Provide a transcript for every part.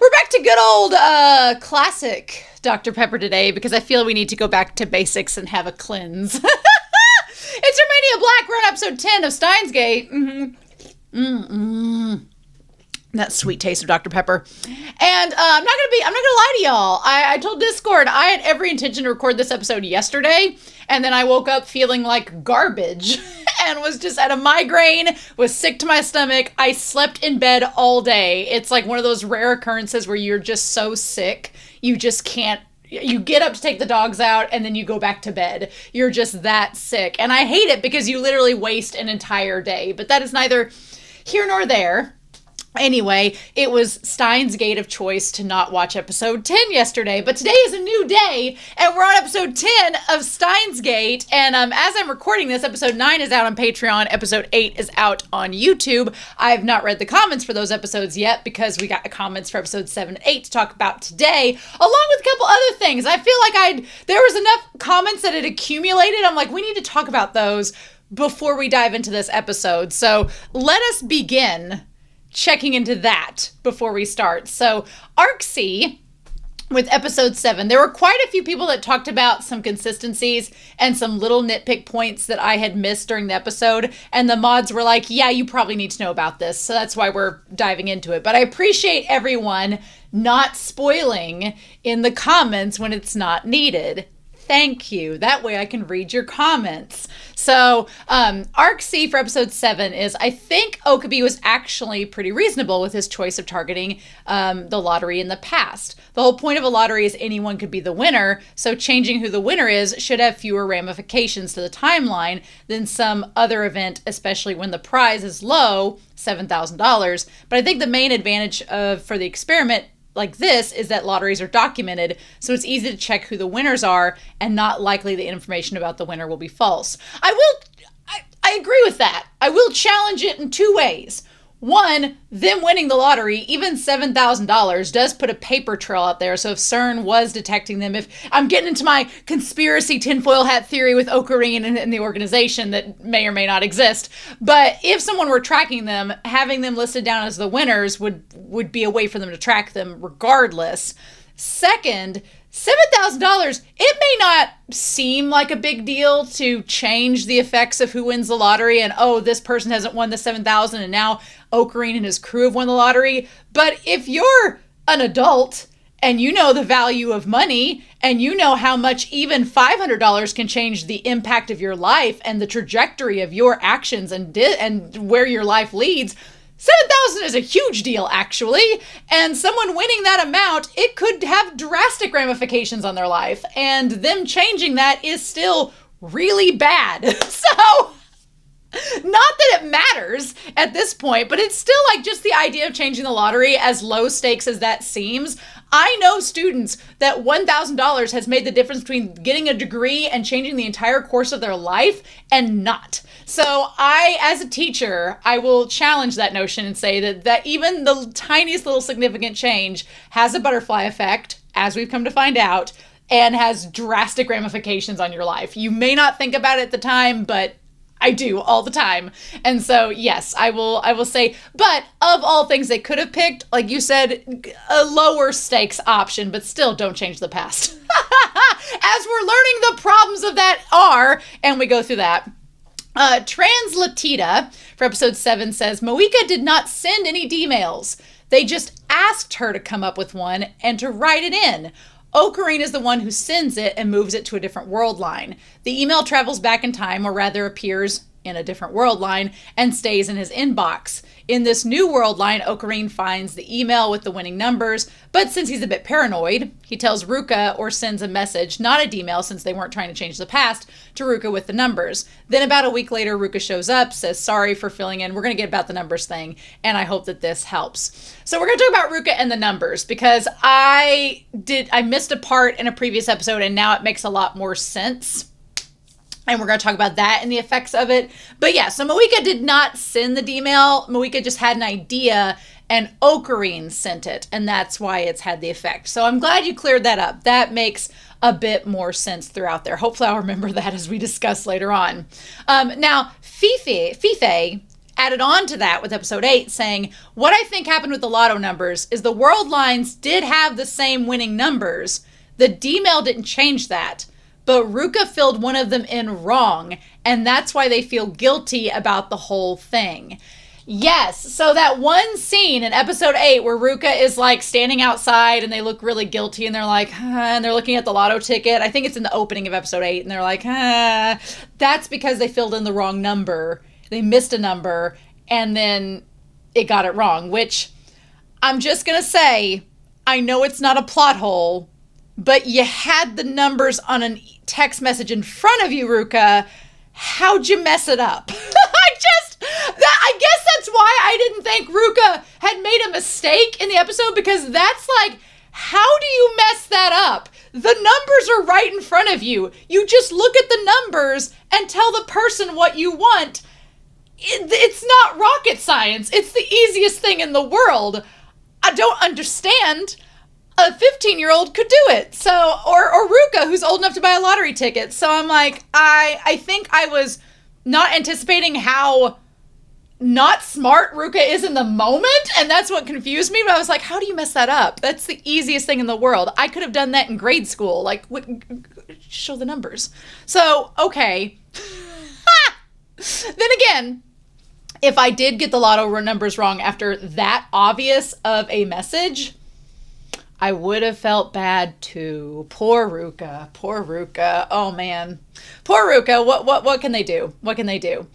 We're back to good old classic Dr. Pepper today because I feel we need to go back to basics and have a cleanse. It's Romania Black. We're on episode 10 of Steins Gate. That sweet taste of Dr. Pepper. And I'm not gonna lie to y'all. I told Discord I had every intention to record this episode yesterday, and then I woke up feeling like garbage and was just at a migraine, was sick to my stomach. I slept in bed all day. It's like one of those rare occurrences where you're just so sick, you just can't. You get up to take the dogs out and then you go back to bed. You're just that sick. And I hate it because you literally waste an entire day. But that is neither here nor there. Anyway, it was Steins' Gate of choice to not watch episode 10 yesterday, but today is a new day, and we're on episode 10 of Steins' Gate, and as I'm recording this, episode 9 is out on Patreon, episode 8 is out on YouTube. I have not read the comments for those episodes yet, because we got the comments for episodes 7 and 8 to talk about today, along with a couple other things. I feel like there was enough comments that had accumulated. I'm like, we need to talk about those before we dive into this episode, so let us begin checking into that before we start. So Arc C with episode 7, there were quite a few people that talked about some consistencies and some little nitpick points that I had missed during the episode. And the mods were like, yeah, you probably need to know about this. So that's why we're diving into it. But I appreciate everyone not spoiling in the comments when it's not needed. Thank you. That way I can read your comments. So, Arc C for episode 7 is, I think Okabe was actually pretty reasonable with his choice of targeting the lottery in the past. The whole point of a lottery is anyone could be the winner, so changing who the winner is should have fewer ramifications to the timeline than some other event, especially when the prize is low, $7,000. But I think the main advantage for the experiment like this is that lotteries are documented, so it's easy to check who the winners are and not likely the information about the winner will be false. I agree with that. I will challenge it in two ways. One, them winning the lottery, even $7,000, does put a paper trail out there. So if CERN was detecting them, if I'm getting into my conspiracy tinfoil hat theory with Okarin and the organization that may or may not exist, but if someone were tracking them, having them listed down as the winners would be a way for them to track them regardless. Second, $7,000, it may not seem like a big deal to change the effects of who wins the lottery and, oh, this person hasn't won the $7,000 and now Okarin and his crew have won the lottery. But if you're an adult and you know the value of money and you know how much even $500 can change the impact of your life and the trajectory of your actions and where your life leads, $7,000 is a huge deal, actually, and someone winning that amount, it could have drastic ramifications on their life, and them changing that is still really bad. So, not that it matters at this point, but it's still like just the idea of changing the lottery, as low stakes as that seems. I know students that $1,000 has made the difference between getting a degree and changing the entire course of their life and not. So as a teacher, I will challenge that notion and say that even the tiniest little significant change has a butterfly effect, as we've come to find out, and has drastic ramifications on your life. You may not think about it at the time, but I do all the time. And so, yes, I will say, but of all things they could have picked, like you said, a lower stakes option, but still don't change the past. As we're learning the problems of that are, and we go through that. Translatita for episode 7 says, Moika did not send any D-mails. They just asked her to come up with one and to write it in. Okarin is the one who sends it and moves it to a different world line. The email travels back in time, or rather appears in a different world line, and stays in his inbox. In this new world line, Okarin finds the email with the winning numbers, but since he's a bit paranoid, he tells Ruka or sends a message, not a D-mail since they weren't trying to change the past, to Ruka with the numbers. Then about a week later, Ruka shows up, says sorry for filling in. We're going to get about the numbers thing, and I hope that this helps. So we're going to talk about Ruka and the numbers, because I missed a part in a previous episode, and now it makes a lot more sense. And we're going to talk about that and the effects of it. But yeah, so Moika did not send the D-mail. Moika just had an idea and Okarin sent it. And that's why it's had the effect. So I'm glad you cleared that up. That makes a bit more sense throughout there. Hopefully I'll remember that as we discuss later on. Now, Fife added on to that with episode 8 saying, what I think happened with the lotto numbers is the world lines did have the same winning numbers. The D-mail didn't change that. But Ruka filled one of them in wrong, and that's why they feel guilty about the whole thing. Yes, so that one scene in episode 8 where Ruka is like standing outside and they look really guilty and they're like, and they're looking at the lotto ticket. I think it's in the opening of episode 8 and they're like, that's because they filled in the wrong number. They missed a number and then it got it wrong, which I'm just going to say, I know it's not a plot hole, but you had the numbers on a text message in front of you, Ruka. How'd you mess it up? I guess that's why I didn't think Ruka had made a mistake in the episode, because that's like, how do you mess that up? The numbers are right in front of you. You just look at the numbers and tell the person what you want. It's not rocket science. It's the easiest thing in the world. I don't understand. A 15-year-old could do it. So, or Ruka, who's old enough to buy a lottery ticket. So I'm like, I think I was not anticipating how not smart Ruka is in the moment, and that's what confused me. But I was like, how do you mess that up? That's the easiest thing in the world. I could have done that in grade school. Like, show the numbers. So, okay. Then again, if I did get the lotto numbers wrong after that obvious of a message, I would have felt bad too. Poor Ruka. Poor Ruka. Oh man. Poor Ruka. What can they do? What can they do?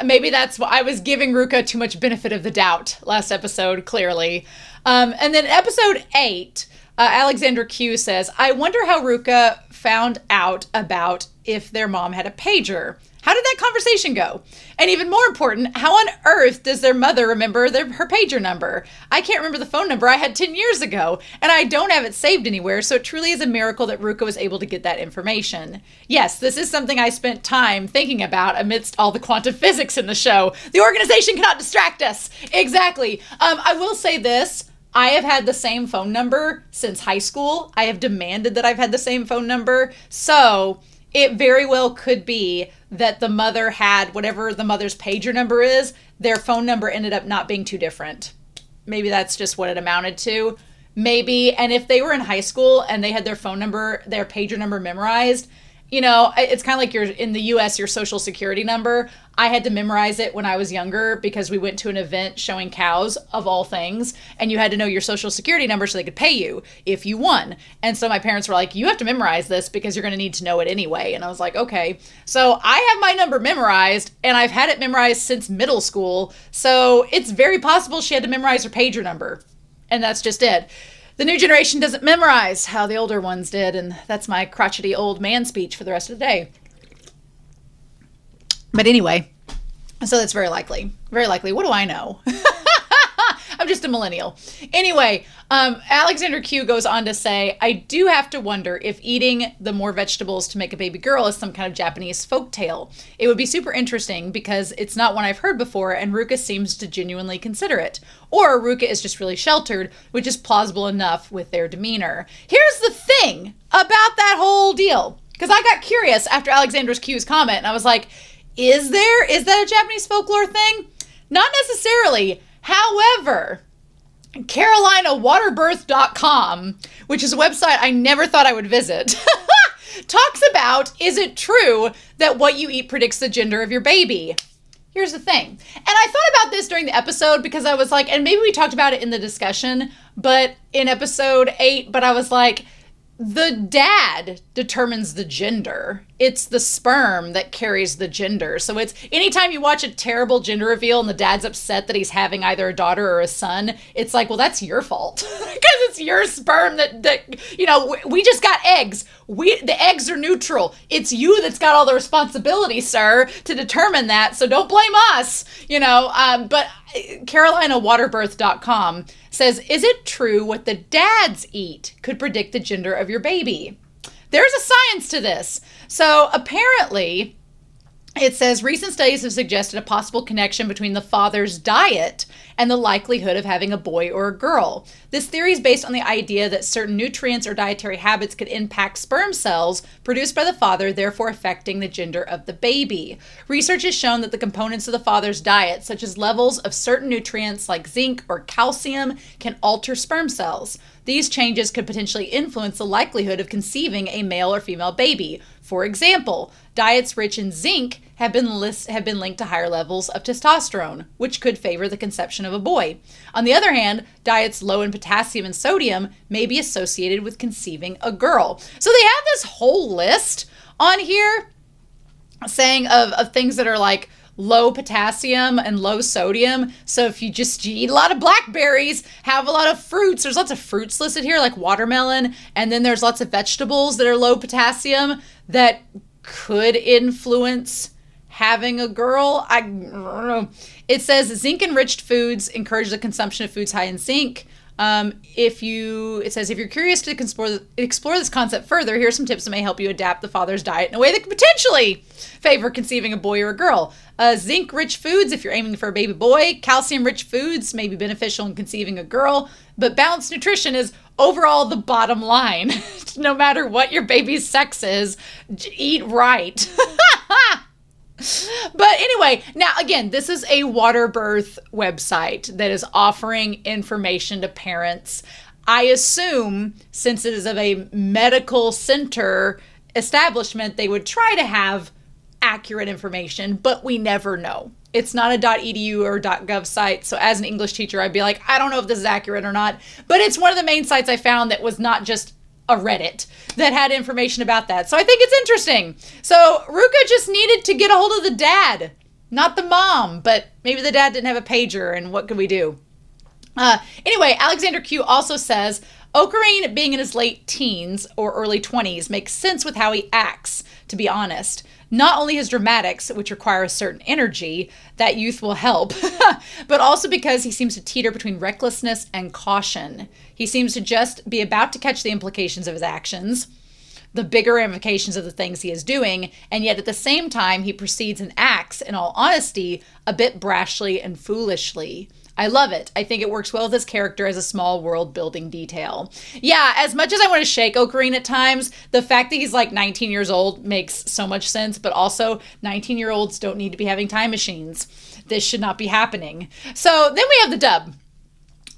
Maybe that's why I was giving Ruka too much benefit of the doubt last episode, clearly. And then episode 8, Alexander Q says, I wonder how Ruka found out about if their mom had a pager. How did that conversation go? And even more important, how on earth does their mother remember her pager number? I can't remember the phone number I had 10 years ago, and I don't have it saved anywhere, so it truly is a miracle that Ruka was able to get that information. Yes, this is something I spent time thinking about amidst all the quantum physics in the show. The organization cannot distract us. Exactly. I will say this. I have had the same phone number since high school. I have demanded that I've had the same phone number, so it very well could be that the mother had whatever the mother's pager number is, their phone number ended up not being too different. Maybe that's just what it amounted to. Maybe, and if they were in high school and they had their phone number, their pager number memorized, you know, it's kind of like in the US, your social security number. I had to memorize it when I was younger because we went to an event showing cows, of all things, and you had to know your social security number so they could pay you if you won. And so my parents were like, you have to memorize this because you're going to need to know it anyway. And I was like, okay. So I have my number memorized, and I've had it memorized since middle school. So it's very possible she had to memorize her pager number. And that's just it. The new generation doesn't memorize how the older ones did, and that's my crotchety old man speech for the rest of the day. But anyway, so that's very likely. Very likely. What do I know? I'm just a millennial. Anyway, Alexander Q goes on to say, I do have to wonder if eating the more vegetables to make a baby girl is some kind of Japanese folktale. It would be super interesting because it's not one I've heard before, and Ruka seems to genuinely consider it. Or Ruka is just really sheltered, which is plausible enough with their demeanor. Here's the thing about that whole deal, because I got curious after Alexander Q's comment, and I was like, is that a Japanese folklore thing? Not necessarily. However, CarolinaWaterbirth.com, which is a website I never thought I would visit, talks about, is it true that what you eat predicts the gender of your baby? Here's the thing. And I thought about this during the episode because I was like, and maybe we talked about it in the discussion, but in episode 8, but I was like, the dad determines the gender. It's the sperm that carries the gender. So it's anytime you watch a terrible gender reveal and the dad's upset that he's having either a daughter or a son, it's like, well, that's your fault because it's your sperm that you know, we just got eggs. The eggs are neutral. It's you that's got all the responsibility, sir, to determine that. So don't blame us, you know. But CarolinaWaterbirth.com says, is it true what the dads eat could predict the gender of your baby? There's a science to this. So apparently, It says recent studies have suggested a possible connection between the father's diet and the likelihood of having a boy or a girl. This theory is based on the idea that certain nutrients or dietary habits could impact sperm cells produced by the father, therefore affecting the gender of the baby. Research has shown that the components of the father's diet, such as levels of certain nutrients like zinc or calcium, can alter sperm cells. These changes could potentially influence the likelihood of conceiving a male or female baby. For example, diets rich in zinc have been linked to higher levels of testosterone, which could favor the conception of a boy. On the other hand, diets low in potassium and sodium may be associated with conceiving a girl. So they have this whole list on here saying of things that are like low potassium and low sodium. So if you eat a lot of blackberries, have a lot of fruits, there's lots of fruits listed here like watermelon, and then there's lots of vegetables that are low potassium that could influence having a girl. I don't know. It says zinc-enriched foods encourage the consumption of foods high in zinc. It says if you're curious to explore this concept further, here's some tips that may help you adapt the father's diet in a way that could potentially favor conceiving a boy or a girl. Zinc-rich foods if you're aiming for a baby boy. Calcium-rich foods may be beneficial in conceiving a girl. But balanced nutrition is overall the bottom line. No matter what your baby's sex is, eat right. But anyway, now again, this is a water birth website that is offering information to parents. I assume since it is of a medical center establishment, they would try to have accurate information, but we never know. It's not a .edu or .gov site. So as an English teacher, I'd be like, I don't know if this is accurate or not, but it's one of the main sites I found that was not just a Reddit that had information about that. So I think it's interesting. So Ruka just needed to get a hold of the dad, not the mom, but maybe the dad didn't have a pager, and what could we do? Anyway, Alexander Q also says, Okarin being in his late teens or early 20s makes sense with how he acts, to be honest. Not only his dramatics, which require a certain energy, that youth will help, but also because he seems to teeter between recklessness and caution. He seems to just be about to catch the implications of his actions, the bigger ramifications of the things he is doing, and yet at the same time, he proceeds and acts, in all honesty, a bit brashly and foolishly. I love it. I think it works well with his character as a small world-building detail. Yeah, as much as I want to shake Okarin at times, the fact that he's like 19 years old makes so much sense, but also 19-year-olds don't need to be having time machines. This should not be happening. So then we have the dub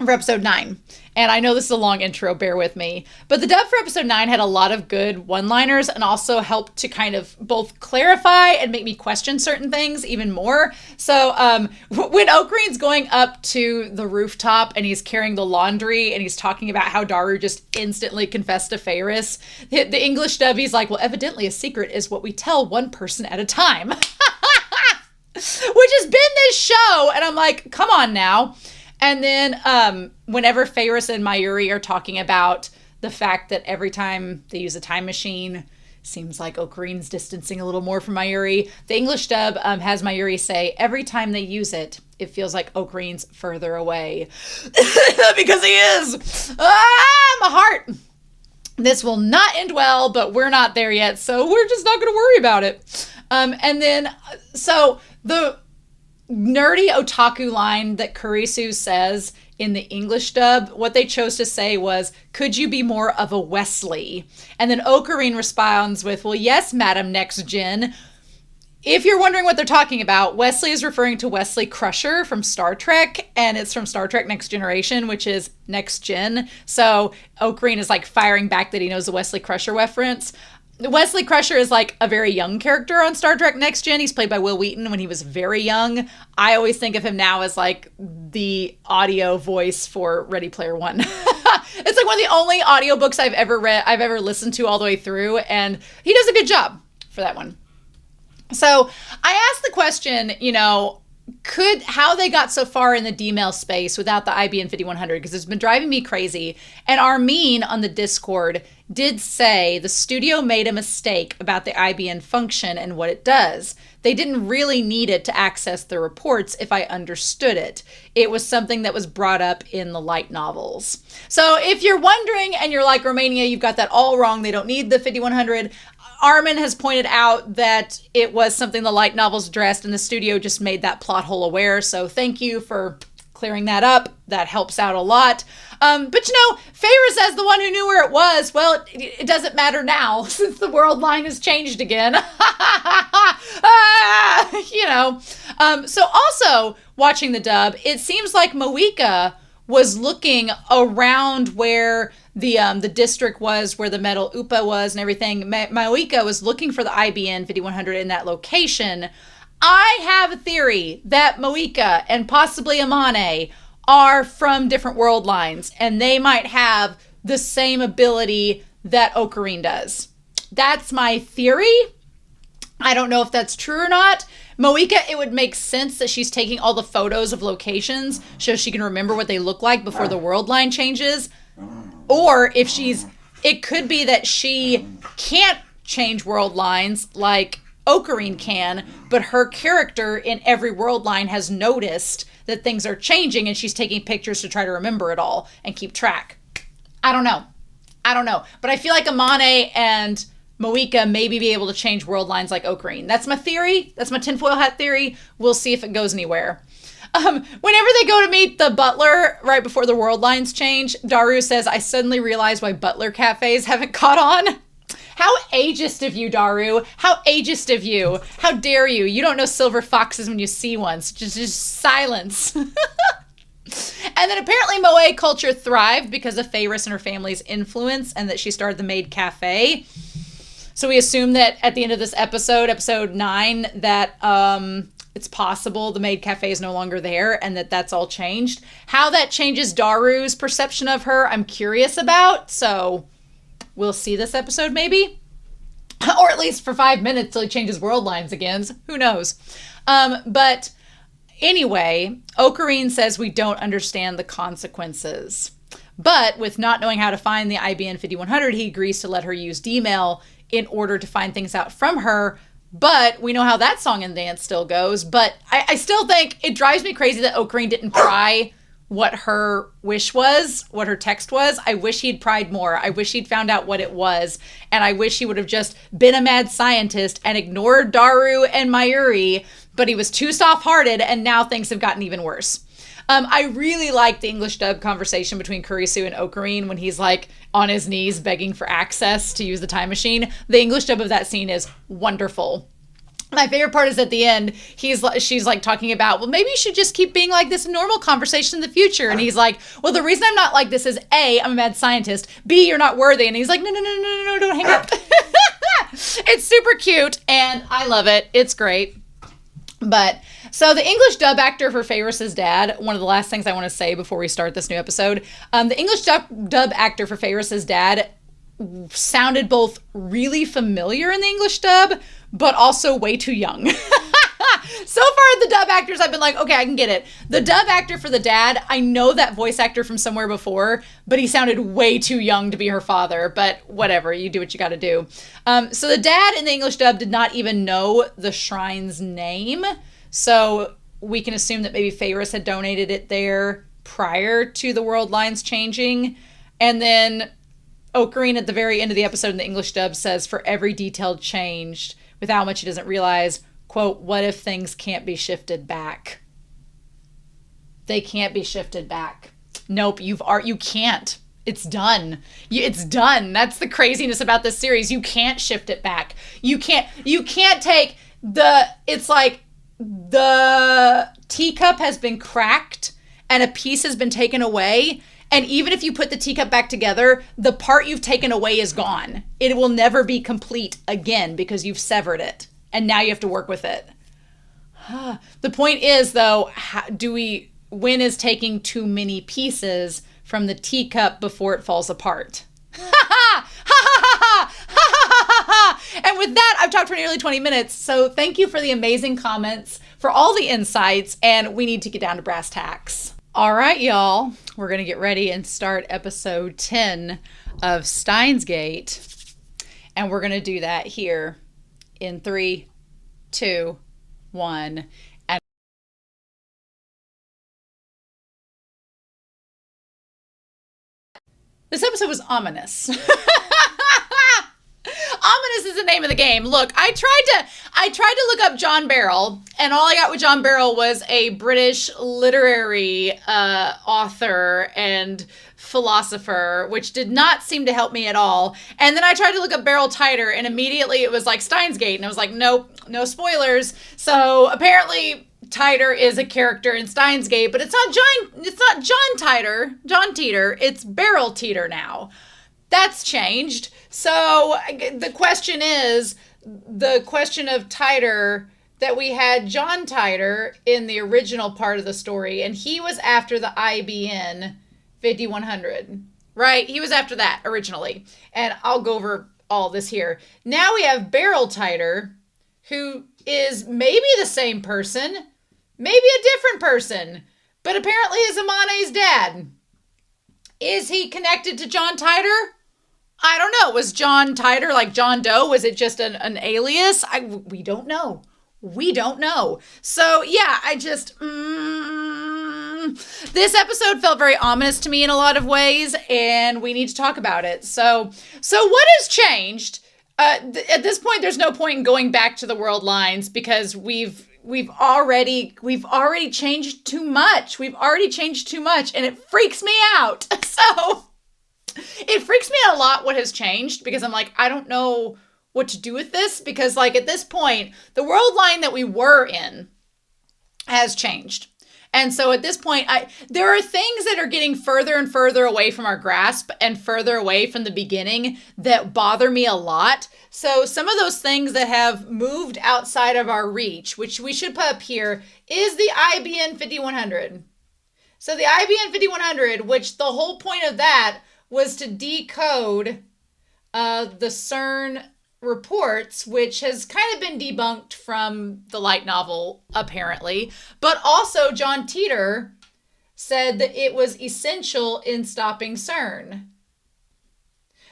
for episode 9. And I know this is a long intro, bear with me. But the dub for episode 9 had a lot of good one-liners and also helped to kind of both clarify and make me question certain things even more. So when Okarin's going up to the rooftop and he's carrying the laundry and he's talking about how Daru just instantly confessed to Ferris, the English dub, he's like, well, evidently a secret is what we tell one person at a time. Which has been this show. And I'm like, come on now. And then whenever Ferris and Mayuri are talking about the fact that every time they use a time machine, seems like Okarin's distancing a little more from Mayuri. The English dub has Mayuri say, every time they use it, it feels like Okarin's further away. Because he is. My heart. This will not end well, but we're not there yet, so we're just not going to worry about it. And then, so the nerdy otaku line that Kurisu says in the English dub, what they chose to say was, could you be more of a Wesley? And then Okarin responds with, well, yes, Madam Next Gen. If you're wondering what they're talking about, Wesley is referring to Wesley Crusher from Star Trek, and it's from Star Trek Next Generation, which is Next Gen. So Okarin is like firing back that he knows the Wesley Crusher reference. Wesley Crusher is like a very young character on Star Trek Next Gen. He's played by Will Wheaton when he was very young. I always think of him now as like the audio voice for Ready Player One. It's like one of the only audiobooks I've ever listened to all the way through, and he does a good job for that one. So I asked the question, how they got so far in the D-mail space without the IBN 5100, because it's been driving me crazy. And Armin on the Discord did say the studio made a mistake about the IBN function and what it does. They didn't really need it to access the reports if I understood it. It was something that was brought up in the light novels. So if you're wondering and you're like, Romania, you've got that all wrong, they don't need the 5100, Armin has pointed out that it was something the light novels addressed, and the studio just made that plot hole aware. So thank you for clearing that up. That helps out a lot. But Feyre says the one who knew where it was. Well, it doesn't matter now since the world line has changed again. So also watching the dub, it seems like Moeka was looking around where the district was, where the metal Upa was and everything. Moeka was looking for the IBN 5100 in that location. I have a theory that Moeka and possibly Amane are from different world lines, and they might have the same ability that Okarin does. That's my theory. I don't know if that's true or not. Moeka, it would make sense that she's taking all the photos of locations so she can remember what they look like before the world line changes. Or if it could be that she can't change world lines like Okarin can, but her character in every world line has noticed that things are changing and she's taking pictures to try to remember it all and keep track. I don't know. But I feel like Amane and Moeka maybe be able to change world lines like Okarin. That's my theory. That's my tinfoil hat theory. We'll see if it goes anywhere. Whenever they go to meet the butler right before the world lines change, Daru says, I suddenly realize why butler cafes haven't caught on. How ageist of you, Daru. How ageist of you. How dare you. You don't know silver foxes when you see one. So just silence. And then apparently Moe culture thrived because of Feyre and her family's influence, and that she started the Maid Cafe. So we assume that at the end of this episode 9, that it's possible the Maid Cafe is no longer there and that's all changed. How that changes Daru's perception of her, I'm curious about. So we'll see this episode maybe. Or at least for 5 minutes till he changes world lines again. Who knows? But anyway, Okarin says we don't understand the consequences. But with not knowing how to find the IBN 5100, he agrees to let her use D-mail in order to find things out from her. But we know how that song and dance still goes. But I still think it drives me crazy that Okarin didn't pry what her wish was, what her text was. I wish he'd pried more. I wish he'd found out what it was. And I wish he would have just been a mad scientist and ignored Daru and Mayuri. But he was too soft-hearted, and now things have gotten even worse. I really like the English dub conversation between Kurisu and Okarin when he's like on his knees begging for access to use the time machine. The English dub of that scene is wonderful. My favorite part is at the end, she's like talking about, well, maybe you should just keep being like this in normal conversation in the future. And he's like, well, the reason I'm not like this is A, I'm a mad scientist. B, you're not worthy. And he's like, no, don't hang up. It's super cute and I love it. It's great. But so the English dub actor for Feyre's dad, one of the last things I want to say before we start this new episode, the English dub actor for Feyre's dad sounded both really familiar in the English dub, but also way too young. So far, the dub actors, I've been like, okay, I can get it. The dub actor for the dad, I know that voice actor from somewhere before, but he sounded way too young to be her father. But whatever, you do what you got to do. So the dad in the English dub did not even know the shrine's name. So we can assume that maybe Feyre had donated it there prior to the world lines changing. And then Okarin at the very end of the episode in the English dub says, for every detail changed, with how much he doesn't realize, quote, what if things can't be shifted back? They can't be shifted back. Nope, you can't. It's done. It's done. That's the craziness about this series. You can't shift it back. You can't take it's like the teacup has been cracked and a piece has been taken away. And even if you put the teacup back together, the part you've taken away is gone. It will never be complete again because you've severed it. And now you have to work with it. The point is, though, when is taking too many pieces from the teacup before it falls apart? And with that, I've talked for nearly 20 minutes. So thank you for the amazing comments, for all the insights, and we need to get down to brass tacks. All right, y'all, we're going to get ready and start episode 10 of Steins Gate. And we're going to do that here in 3, 2, 1. And this episode was ominous. Ominous harmless is the name of the game. Look, I tried to look up John Barrell, and all I got with John Barrell was a British literary author and philosopher, which did not seem to help me at all. And then I tried to look up Beryl Titer, and immediately it was like Steins Gate, and I was like, nope, no spoilers. So apparently Titer is a character in Steins Gate, but it's not John Teeter, it's Beryl Teeter now. That's changed. So the question of Titer, that we had John Titer in the original part of the story, and he was after the IBN 5100, right? He was after that originally. And I'll go over all this here. Now we have Beryl Titer, who is maybe the same person, maybe a different person, but apparently is Amane's dad. Is he connected to John Titer? I don't know. Was John Titer like John Doe? Was it just an alias? We don't know. We don't know. So yeah, this episode felt very ominous to me in a lot of ways, and we need to talk about it. So what has changed? At this point, there's no point in going back to the world lines, because we've already changed too much. We've already changed too much, and it freaks me out. So it freaks me out a lot what has changed, because I'm like, I don't know what to do with this, because like at this point, the world line that we were in has changed. And so at this point, there are things that are getting further and further away from our grasp and further away from the beginning that bother me a lot. So some of those things that have moved outside of our reach, which we should put up here, is the IBN 5100. So the IBN 5100, which the whole point of that was to decode the CERN reports, which has kind of been debunked from the light novel, apparently. But also John Teeter said that it was essential in stopping CERN.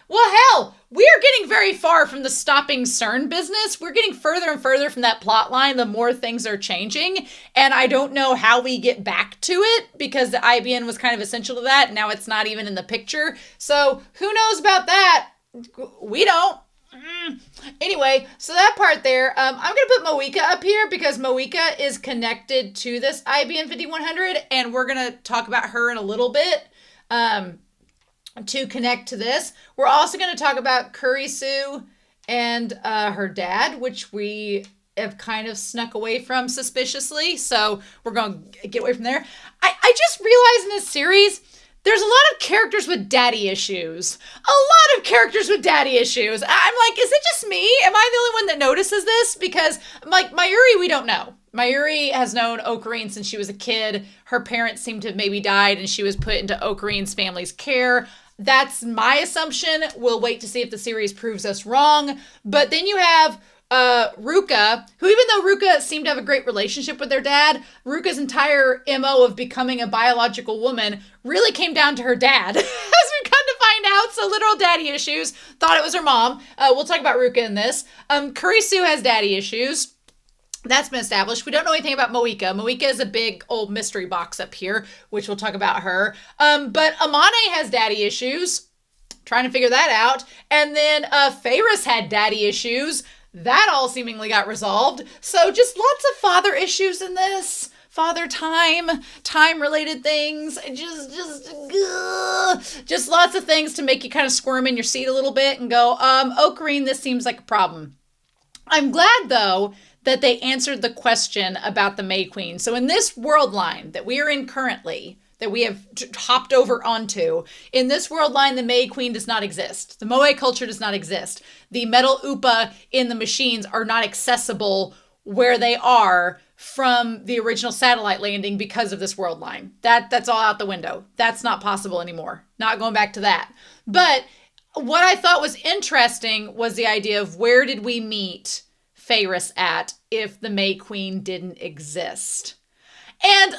Well, hell, we are getting very far from the stopping CERN business. We're getting further and further from that plot line the more things are changing. And I don't know how we get back to it, because the IBN was kind of essential to that. Now it's not even in the picture. So who knows about that? We don't. Anyway, so that part there, I'm going to put Moeka up here because Moeka is connected to this IBN 5100, and we're going to talk about her in a little bit to connect to this. We're also going to talk about Kurisu and her dad, which we have kind of snuck away from suspiciously, so we're going to get away from there. I just realized in this series, there's a lot of characters with daddy issues. A lot of characters with daddy issues. I'm like, is it just me? Am I the only one that notices this? Because, like, Mayuri, we don't know. Mayuri has known Okarin since she was a kid. Her parents seem to have maybe died, and she was put into Okarin's family's care. That's my assumption. We'll wait to see if the series proves us wrong. But then you have Ruka, who, even though Ruka seemed to have a great relationship with their dad, Ruka's entire MO of becoming a biological woman really came down to her dad. As we come to find out, so literal daddy issues. Thought it was her mom. We'll talk about Ruka in this. Kurisu has daddy issues. That's been established. We don't know anything about Moeka. Moeka is a big old mystery box up here, which we'll talk about her. But Amane has daddy issues. Trying to figure that out. And then Ferris had daddy issues. That all seemingly got resolved. So just lots of father issues in this. Father time-related things. Just lots of things to make you kind of squirm in your seat a little bit and go, Okarin, this seems like a problem. I'm glad, though, that they answered the question about the May Queen. So in this world line that we are in currently, that we have hopped over onto, in this world line, the May Queen does not exist. The Moe culture does not exist. The metal Upa in the machines are not accessible where they are from the original satellite landing because of this world line. That's all out the window. That's not possible anymore. Not going back to that. But what I thought was interesting was the idea of where did we meet Ferris at if the May Queen didn't exist? And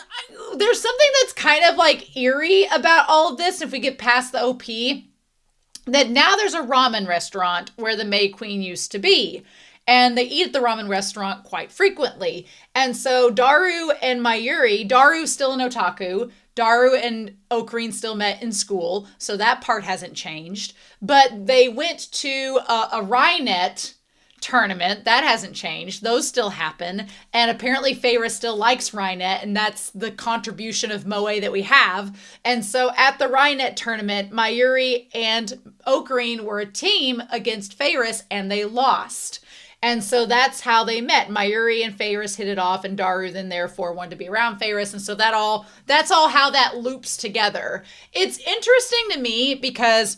there's something that's kind of like eerie about all of this. If we get past the OP, that now there's a ramen restaurant where the May Queen used to be. And they eat at the ramen restaurant quite frequently. And so Daru and Mayuri, Daru's still an otaku. Daru and Okarin still met in school, so that part hasn't changed. But they went to a Rhynet tournament. That hasn't changed. Those still happen. And apparently Feyre still likes Rhynet, and that's the contribution of Moe that we have. And so at the Rhynet tournament, Mayuri and Okarin were a team against Feyre, and they lost. And so that's how they met. Mayuri and Feyre hit it off, and Daru then therefore wanted to be around Feyre. And so that's all how that loops together. It's interesting to me because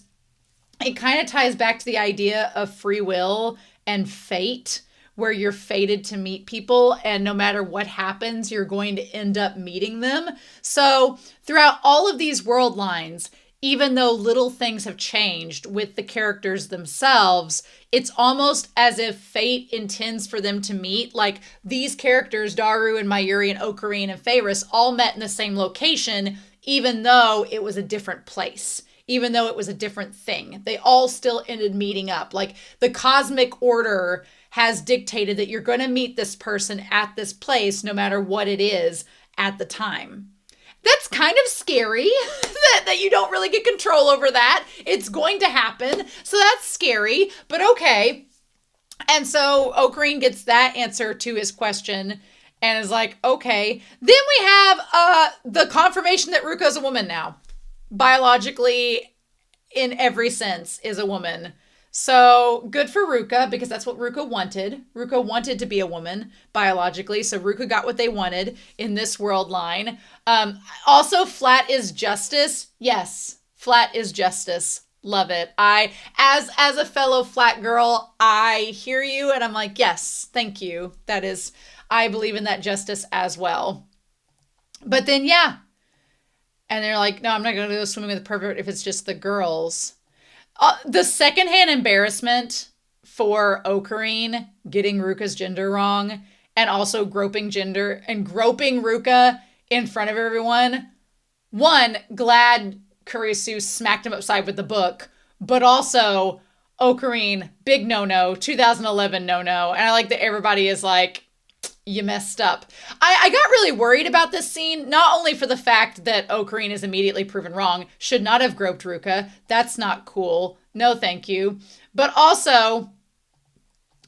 it kind of ties back to the idea of free will and fate, where you're fated to meet people, and no matter what happens, you're going to end up meeting them. So throughout all of these world lines, even though little things have changed with the characters themselves, it's almost as if fate intends for them to meet. Like these characters, Daru and Mayuri and Okarin and Feyre, all met in the same location, even though it was a different place. Even though it was a different thing, they all still ended meeting up. Like the cosmic order has dictated that you're going to meet this person at this place, no matter what it is at the time. That's kind of scary that you don't really get control over that. It's going to happen. So that's scary, but okay. And so Okarin gets that answer to his question and is like, okay. Then we have the confirmation that Ruka's a woman now. Biologically, in every sense, is a woman. So good for Ruka, because that's what Ruka wanted. Ruka wanted to be a woman biologically, so Ruka got what they wanted in this world line. Also, flat is justice. Yes, flat is justice. Love it. As a fellow flat girl, I hear you, and I'm like, yes, thank you. I believe in that justice as well. But then, yeah. And they're like, no, I'm not going to go swimming with a pervert if it's just the girls. The secondhand embarrassment for Okarin getting Ruka's gender wrong and also groping Ruka in front of everyone. One, glad Kurisu smacked him upside with the book, but also Okarin, big no-no, 2011 no-no. And I like that everybody is like, you messed up. I got really worried about this scene, not only for the fact that Okarin is immediately proven wrong, should not have groped Ruka. That's not cool. No, thank you. But also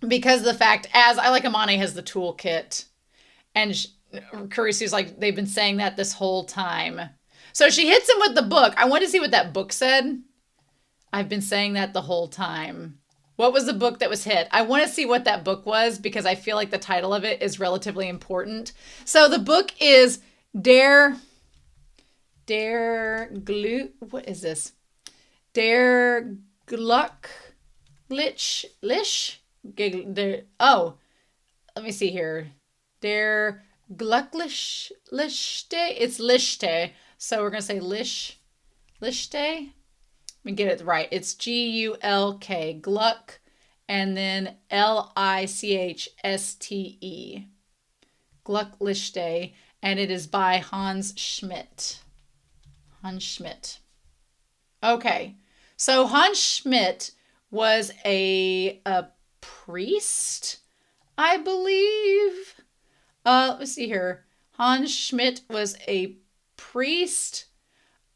because of the fact, as I like Amane has the toolkit, and Kurisu's like, they've been saying that this whole time. So she hits him with the book. I want to see what that book said. I've been saying that the whole time. What was the book that was hit? I want to see what that book was because I feel like the title of it is relatively important. So the book is what is this? Der Glucklich, let me see here. Der Glucklich, it's Lichte. So we're going to say Lichte. Let me get it right. It's Gulk, Gluck, and then Lichste. Glucklichte, and it is by Hans Schmidt. Okay, so Hans Schmidt was a priest, I believe. Let me see here. Hans Schmidt was a priest.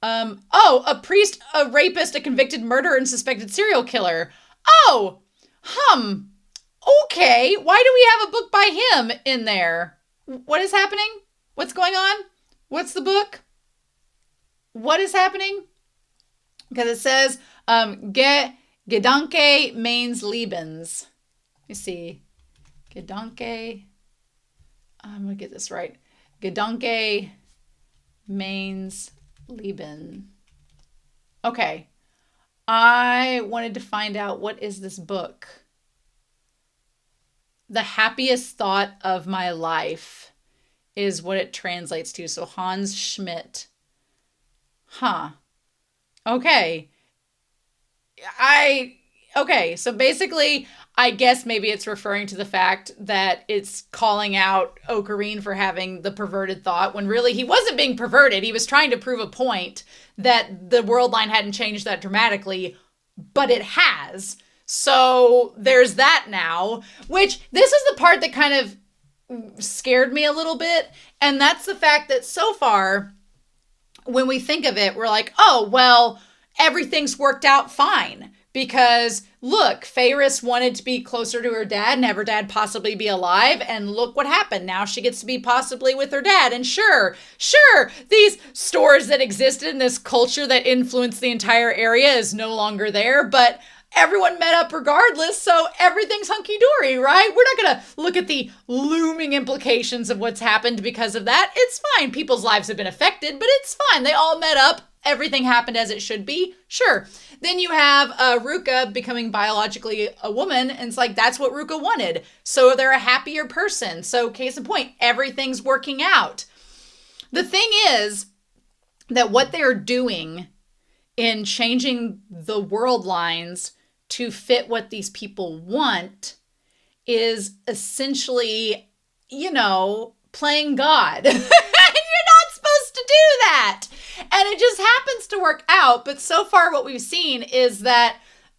A priest, a rapist, a convicted murderer, and suspected serial killer. Oh, okay. Why do we have a book by him in there? What is happening? What's going on? What's the book? What is happening? Because it says, Gedanke means Lebens. Let me see. Gedanke. I'm going to get this right. Gedanke means Leben. Okay. I wanted to find out, what is this book? The happiest thought of my life is what it translates to. So Hans Schmidt. Okay. Okay. So basically, I guess maybe it's referring to the fact that it's calling out Okarin for having the perverted thought when really he wasn't being perverted. He was trying to prove a point that the world line hadn't changed that dramatically, but it has. So there's that now, which this is the part that kind of scared me a little bit. And that's the fact that so far when we think of it, we're like, oh, well, everything's worked out fine. Because look, Feyris wanted to be closer to her dad and have her dad possibly be alive. And look what happened. Now she gets to be possibly with her dad. And sure, these stores that existed in this culture that influenced the entire area is no longer there. But everyone met up regardless, so everything's hunky-dory, right? We're not going to look at the looming implications of what's happened because of that. It's fine. People's lives have been affected, but it's fine. They all met up. Everything happened as it should be. Sure. Then you have Ruka becoming biologically a woman, and it's like, that's what Ruka wanted. So they're a happier person. So case in point, everything's working out. The thing is that what they're doing in changing the world lines to fit what these people want is essentially, playing God. And you're not supposed to do that. And it just happens to work out. But so far what we've seen is that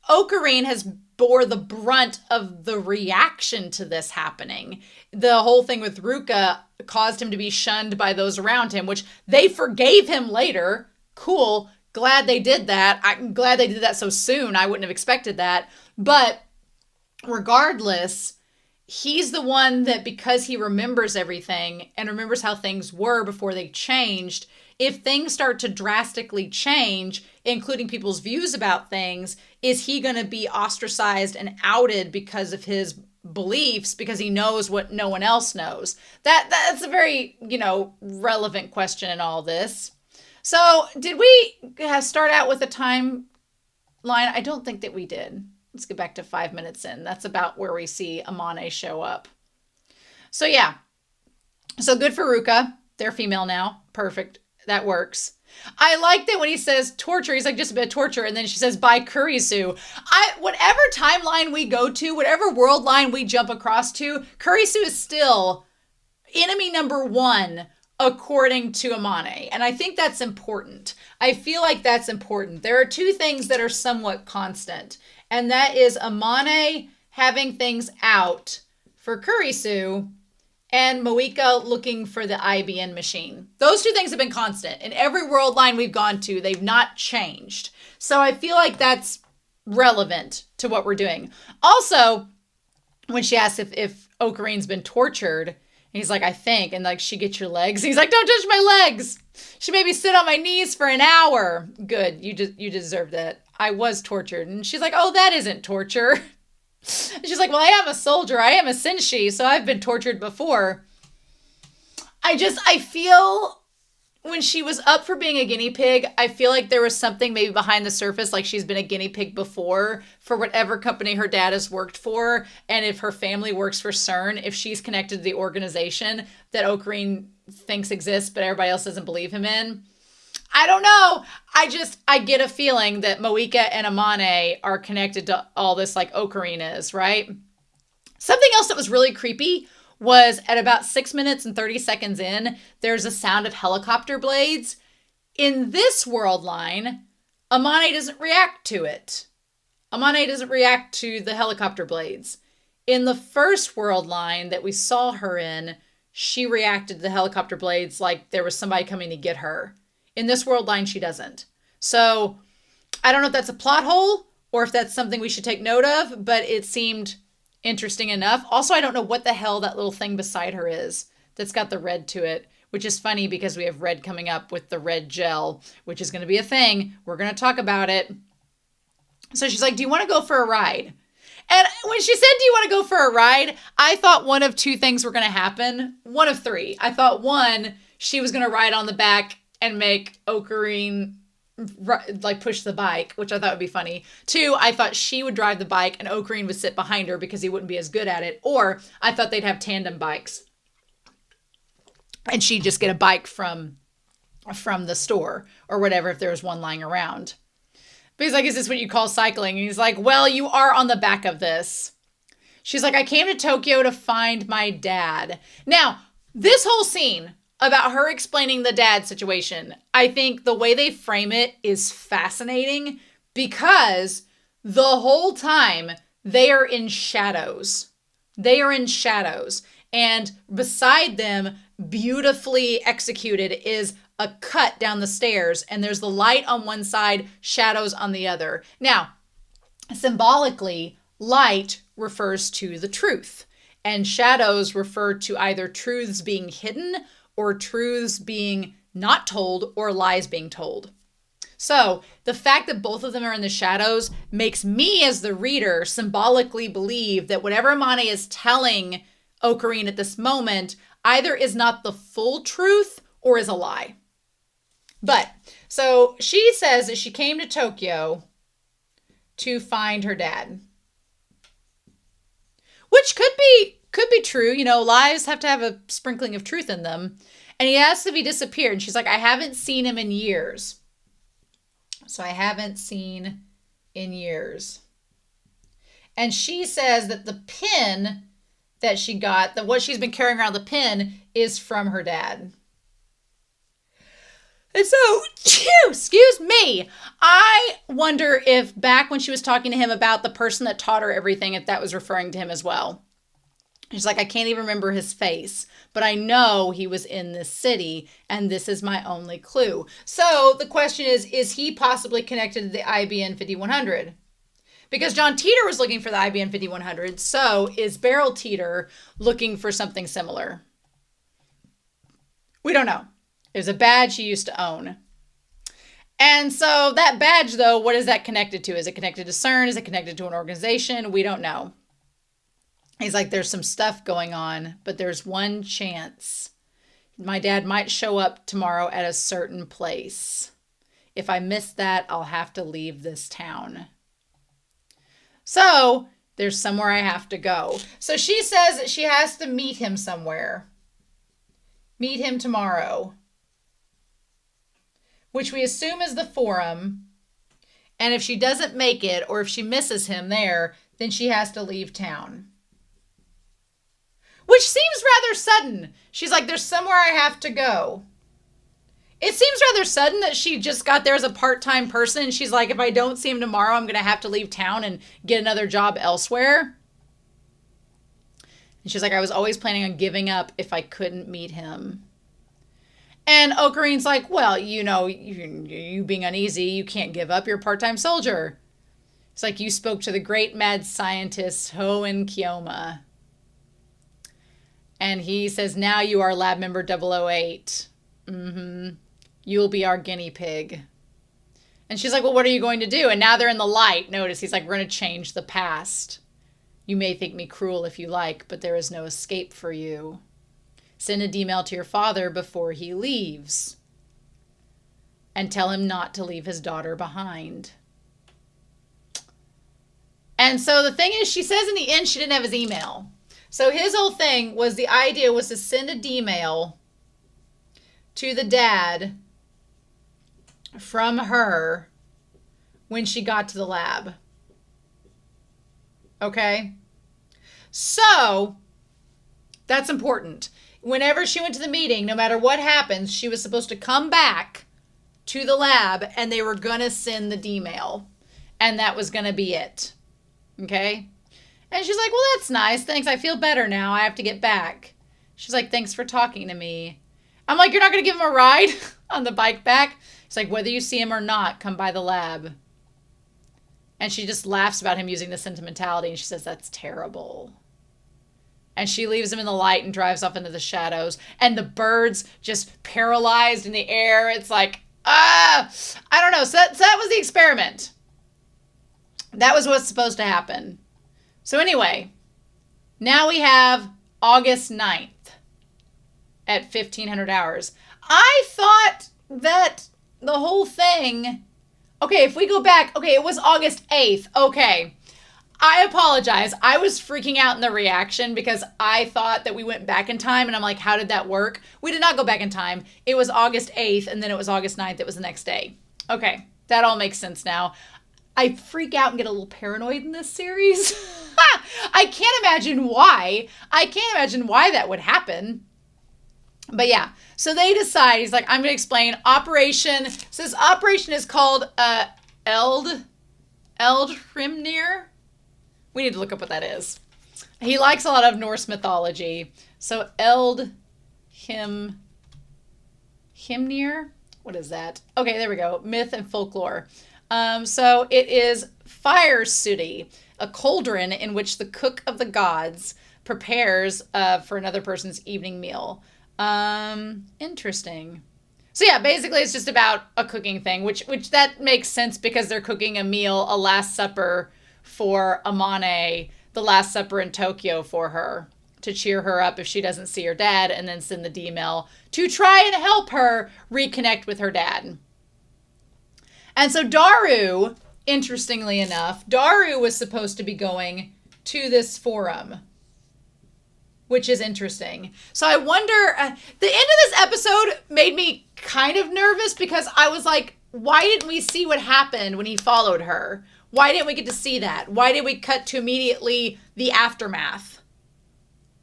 Okarin has bore the brunt of the reaction to this happening. The whole thing with Ruka caused him to be shunned by those around him, which they forgave him later. Cool. Glad they did that. I'm glad they did that so soon. I wouldn't have expected that. But regardless, he's the one that, because he remembers everything and remembers how things were before they changed, if things start to drastically change, including people's views about things, is he going to be ostracized and outed because of his beliefs, because he knows what no one else knows? That's a very, relevant question in all this. So did we start out with a timeline? I don't think that we did. Let's get back to 5 minutes in. That's about where we see Amane show up. So yeah. So good for Ruka. They're female now. Perfect. That works. I like that when he says torture, he's like, just a bit of torture. And then she says, by Kurisu. Whatever timeline we go to, whatever world line we jump across to, Kurisu is still enemy number one, according to Amane. And I think that's important. I feel like that's important. There are two things that are somewhat constant. And that is Amane having things out for Kurisu and Moika looking for the IBN machine. Those two things have been constant. In every world line we've gone to, they've not changed. So I feel like that's relevant to what we're doing. Also, when she asks if Okarin's been tortured, he's like, I think. And like, she gets your legs. He's like, don't touch my legs. She made me sit on my knees for an hour. Good. You deserve that. I was tortured. And she's like, oh, that isn't torture. And she's like, well, I am a soldier. I am a Senshi. So I've been tortured before. I feel when she was up for being a guinea pig, I feel like there was something maybe behind the surface, like she's been a guinea pig before for whatever company her dad has worked for. And if her family works for CERN, if she's connected to the organization that Okarin thinks exists, but everybody else doesn't believe him in. I don't know. I get a feeling that Moika and Amane are connected to all this like Okarin is, right? Something else that was really creepy was at about 6 minutes and 30 seconds in, there's a sound of helicopter blades. In this world line, Amane doesn't react to it. Amane doesn't react to the helicopter blades. In the first world line that we saw her in, she reacted to the helicopter blades like there was somebody coming to get her. In this world line, she doesn't. So I don't know if that's a plot hole or if that's something we should take note of, but it seemed interesting enough. Also, I don't know what the hell that little thing beside her is that's got the red to it, which is funny because we have red coming up with the red gel, which is going to be a thing. We're going to talk about it. So she's like, do you want to go for a ride? And when she said, do you want to go for a ride? I thought one of two things were going to happen. One of three. I thought one, she was going to ride on the back and make Okarin like push the bike, which I thought would be funny. Two, I thought she would drive the bike and Okarin would sit behind her because he wouldn't be as good at it. Or I thought they'd have tandem bikes and she'd just get a bike from the store or whatever if there was one lying around. But he's like, is this what you call cycling? And he's like, well, you are on the back of this. She's like, I came to Tokyo to find my dad. Now, this whole scene about her explaining the dad situation, I think the way they frame it is fascinating because the whole time they are in shadows. They are in shadows. And beside them, beautifully executed, is a cut down the stairs, and there's the light on one side, shadows on the other. Now, symbolically, light refers to the truth, and shadows refer to either truths being hidden or truths being not told or lies being told. So the fact that both of them are in the shadows makes me as the reader symbolically believe that whatever Amane is telling Okarin at this moment either is not the full truth or is a lie. But so she says that she came to Tokyo to find her dad, which could be true. You know, lies have to have a sprinkling of truth in them. And he asks if he disappeared. And she's like, I haven't seen him in years. So I haven't seen in years. And she says that the pin that she got, that what she's been carrying around, the pin, is from her dad. And so, excuse me, I wonder if back when she was talking to him about the person that taught her everything, if that was referring to him as well. She's like, I can't even remember his face, but I know he was in this city, and this is my only clue. So the question is he possibly connected to the IBN 5100? Because John Teeter was looking for the IBN 5100, so is Beryl Teeter looking for something similar? We don't know. It was a badge he used to own. And so that badge, though, what is that connected to? Is it connected to CERN? Is it connected to an organization? We don't know. He's like, there's some stuff going on, but there's one chance. My dad might show up tomorrow at a certain place. If I miss that, I'll have to leave this town. So there's somewhere I have to go. So she says that she has to meet him somewhere. Meet him tomorrow. Which we assume is the Forum. And if she doesn't make it, or if she misses him there, then she has to leave town. Which seems rather sudden. She's like, there's somewhere I have to go. It seems rather sudden that she just got there as a part-time person. And she's like, if I don't see him tomorrow, I'm going to have to leave town and get another job elsewhere. And she's like, I was always planning on giving up if I couldn't meet him. And Okarin's like, well, you know, you being uneasy, you can't give up. You're a part-time soldier. It's like, you spoke to the great mad scientist, Hoen Kioma. And he says, now you are lab member 008. You'll be our guinea pig. And she's like, well, what are you going to do? And now they're in the light. Notice he's like, we're going to change the past. You may think me cruel if you like, but there is no escape for you. Send an email to your father before he leaves. And tell him not to leave his daughter behind. And so the thing is, she says in the end she didn't have his email. So his whole thing was, the idea was to send a D-mail to the dad from her when she got to the lab. Okay? So, that's important. Whenever she went to the meeting, no matter what happens, she was supposed to come back to the lab and they were going to send the D-mail. And that was going to be it. Okay? And she's like, well, that's nice. Thanks. I feel better now. I have to get back. She's like, thanks for talking to me. I'm like, you're not going to give him a ride on the bike back? It's like, whether you see him or not, come by the lab. And she just laughs about him using the sentimentality. And she says, that's terrible. And she leaves him in the light and drives off into the shadows. And the birds just paralyzed in the air. It's like, I don't know. So that was the experiment. That was what's supposed to happen. So anyway, now we have August 9th at 1500 hours. I thought that the whole thing, okay, if we go back, okay, it was August 8th. Okay, I apologize. I was freaking out in the reaction because I thought that we went back in time, and I'm like, how did that work? We did not go back in time. It was August 8th, and then it was August 9th. It was the next day. Okay, that all makes sense now. I freak out and get a little paranoid in this series. I can't imagine why. I can't imagine why that would happen. But yeah, so they decide, he's like, I'm going to explain operation. So this operation is called Eldnir. We need to look up what that is. He likes a lot of Norse mythology. So Eldnir. Hymnir? What is that? Okay, there we go. Myth and folklore. So it is fire sooty, a cauldron in which the cook of the gods prepares for another person's evening meal. Interesting. So yeah, basically it's just about a cooking thing, which that makes sense because they're cooking a meal, a Last Supper for Amane, the Last Supper in Tokyo for her, to cheer her up if she doesn't see her dad, and then send the D-mail to try and help her reconnect with her dad. And so Daru, interestingly enough, Daru was supposed to be going to this forum, which is interesting. So I wonder, the end of this episode made me kind of nervous because I was like, why didn't we see what happened when he followed her? Why didn't we get to see that? Why did we cut to immediately the aftermath?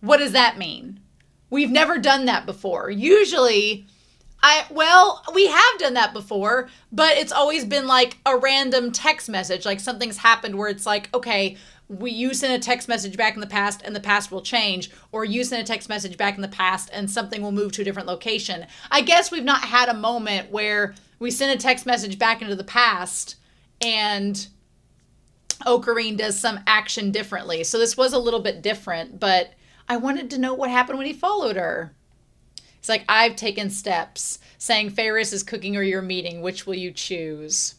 What does that mean? We've never done that before. Usually, we have done that before, but it's always been like a random text message, like something's happened where it's like, okay, you send a text message back in the past and the past will change, or you send a text message back in the past and something will move to a different location. I guess we've not had a moment where we send a text message back into the past and Okarin does some action differently. So this was a little bit different, but I wanted to know what happened when he followed her. It's like, I've taken steps, saying Ferris is cooking or you're meeting. Which will you choose?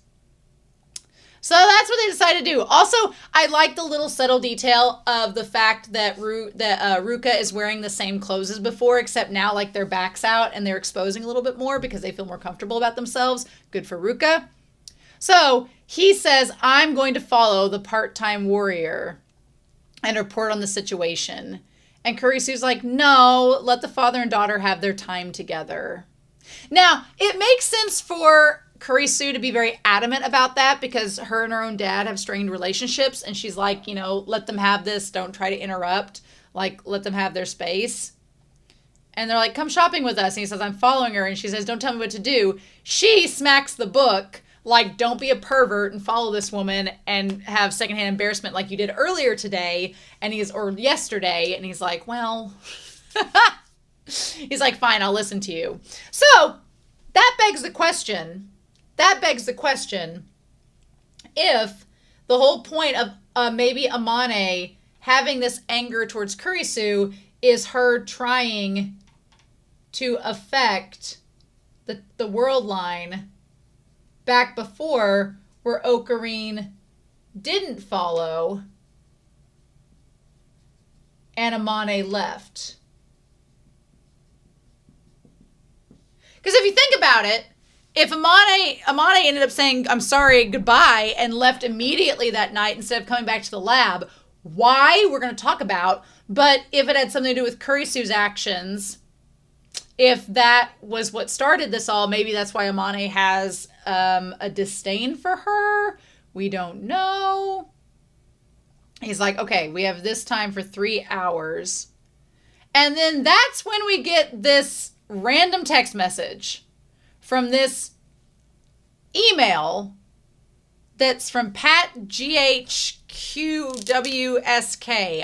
So that's what they decided to do. Also, I like the little subtle detail of the fact that Ruka is wearing the same clothes as before, except now like their back's out and they're exposing a little bit more because they feel more comfortable about themselves. Good for Ruka. So he says, I'm going to follow the part-time warrior and report on the situation. And Kurisu's like, no, let the father and daughter have their time together. Now, it makes sense for Kurisu to be very adamant about that because her and her own dad have strained relationships. And she's like, let them have this. Don't try to interrupt. Like, let them have their space. And they're like, come shopping with us. And he says, I'm following her. And she says, don't tell me what to do. She smacks the book. Like, don't be a pervert and follow this woman and have secondhand embarrassment like you did earlier today or yesterday. And he's like, well, he's like, fine, I'll listen to you. So that begs the question if the whole point of maybe Amane having this anger towards Kurisu is her trying to affect the world line back before, where Okarin didn't follow and Amane left. Because if you think about it, if Amane ended up saying, I'm sorry, goodbye, and left immediately that night instead of coming back to the lab, why, we're going to talk about, but if it had something to do with Kurisu's actions, if that was what started this all, maybe that's why Amane has a disdain for her. We don't know. He's like, okay, we have this time for 3 hours. And then that's when we get this random text message from this email that's from Pat GHQWSK.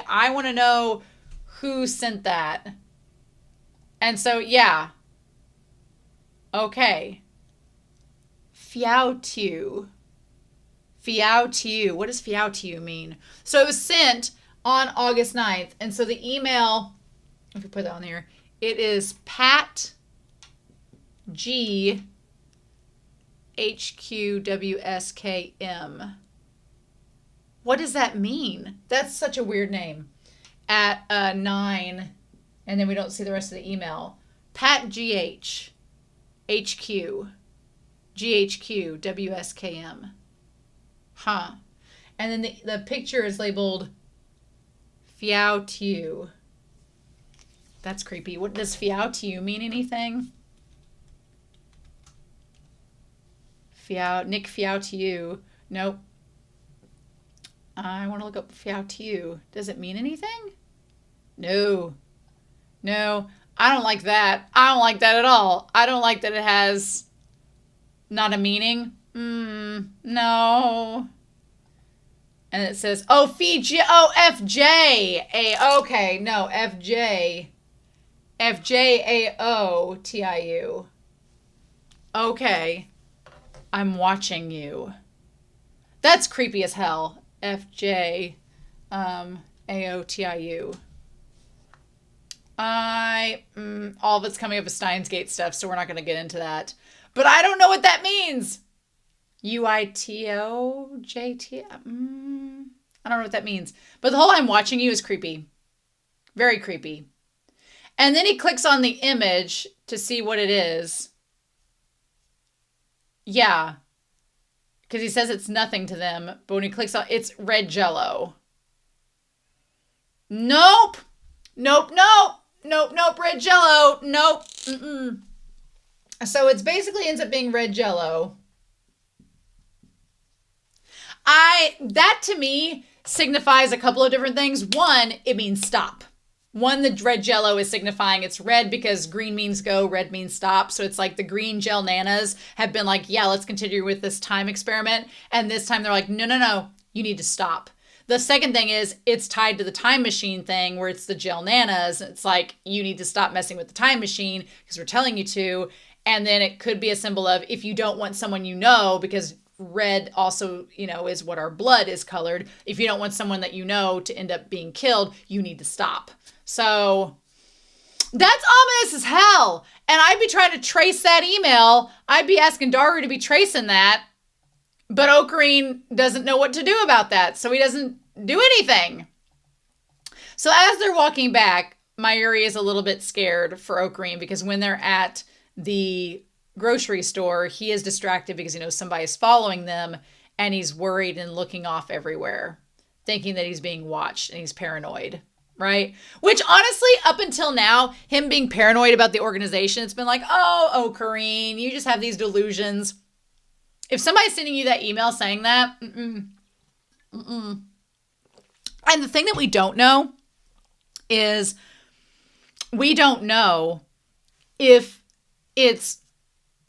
I want to know who sent that. And so, yeah. Okay. Fiao-tiu. Fiao-tiu. What does Fiao-tiu mean? So it was sent on August 9th. And so the email, if we put that on here, it is Pat G HQWSKM. What does that mean? That's such a weird name. At 9, and then we don't see the rest of the email. Pat GH HQ GHQ WSKM. Huh. And then the picture is labeled Fiao-tiu. That's creepy. What does Fiao-tiu mean? Anything? Nick Fiao-tiu. Nope. I want to look up Fiao-tiu. Does it mean anything? No. I don't like that. I don't like that at all. I don't like that it has not a meaning. No. And it says, FJ. Okay, no, FJ. FJAOTIU. Okay. I'm watching you. That's creepy as hell. FJ AOTIU. All of it's coming up with Steins Gate stuff, so we're not going to get into that. But I don't know what that means. UITOJT. I don't know what that means. But the whole I'm watching you is creepy. Very creepy. And then he clicks on the image to see what it is. Yeah. Because he says it's nothing to them. But when he clicks on it's red jello. Nope. Nope. Red jello. Nope. Mm-mm. So it's basically ends up being red jello. That to me signifies a couple of different things. One, it means stop. One, the red jello is signifying it's red because green means go, red means stop. So it's like the green gel nanas have been like, yeah, let's continue with this time experiment. And this time they're like, no, you need to stop. The second thing is it's tied to the time machine thing where it's the gel nanas. It's like, you need to stop messing with the time machine because we're telling you to. And then it could be a symbol of if you don't want someone you know, because red also, is what our blood is colored. If you don't want someone that you know to end up being killed, you need to stop. So that's ominous as hell. And I'd be trying to trace that email. I'd be asking Daru to be tracing that. But Okarin doesn't know what to do about that. So he doesn't do anything. So as they're walking back, Mayuri is a little bit scared for Okarin because when they're at the grocery store, he is distracted because he knows somebody is following them and he's worried and looking off everywhere, thinking that he's being watched and he's paranoid, right? Which honestly, up until now, him being paranoid about the organization, it's been like, oh, Okarin, you just have these delusions. If somebody's sending you that email saying that, And the thing that we don't know is we don't know if it's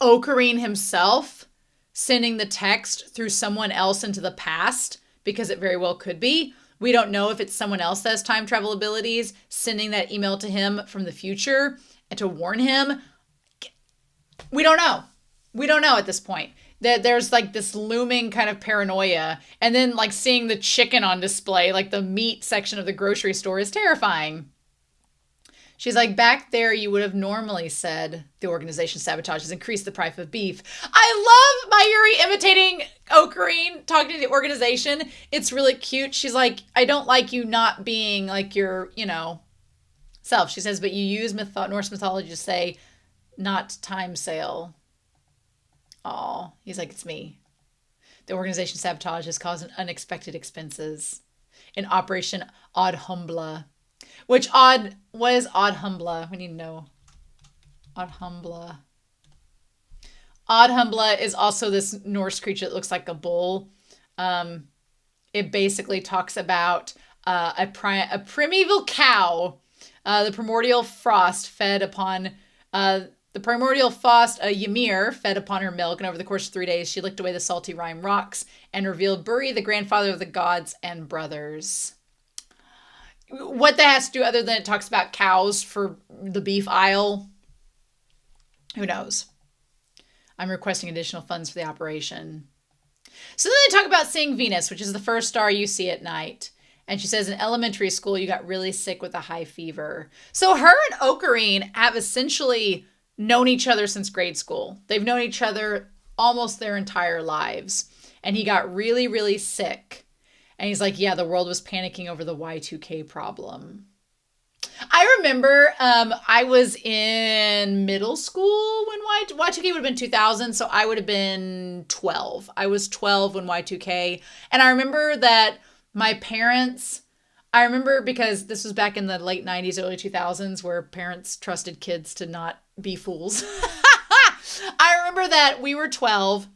Okarin himself sending the text through someone else into the past, because it very well could be. We don't know if it's someone else that has time travel abilities sending that email to him from the future and to warn him. We don't know. We don't know at this point. That there's like this looming kind of paranoia. And then like seeing the chicken on display, like the meat section of the grocery store, is terrifying. She's like, back there, you would have normally said the organization sabotages increased the price of beef. I love Mayuri imitating Okarin, talking to the organization. It's really cute. She's like, I don't like you not being like your, self. She says, but you use Norse mythology to say, not time sale. Oh, he's like, it's me. The organization sabotage has caused unexpected expenses in Operation Odd Humbla. What is Odd Humbla? We need to know. Odd Humbla. Odd Humbla is also this Norse creature that looks like a bull. It basically talks about a primeval cow. The primordial frost, Ymir, fed upon her milk, and over the course of 3 days, she licked away the salty rime rocks and revealed Buri, the grandfather of the gods and brothers. What that has to do other than it talks about cows for the beef aisle, who knows? I'm requesting additional funds for the operation. So then they talk about seeing Venus, which is the first star you see at night. And she says in elementary school, you got really sick with a high fever. So her and Okarin have essentially known each other since grade school. They've known each other almost their entire lives. And he got really, really sick. And he's like, yeah, the world was panicking over the Y2K problem. I remember I was in middle school when Y2K would have been 2000. So I would have been 12. I was 12 when Y2K. And I remember that my parents, because this was back in the late 90s, early 2000s, where parents trusted kids to not be fools. I remember that we were 12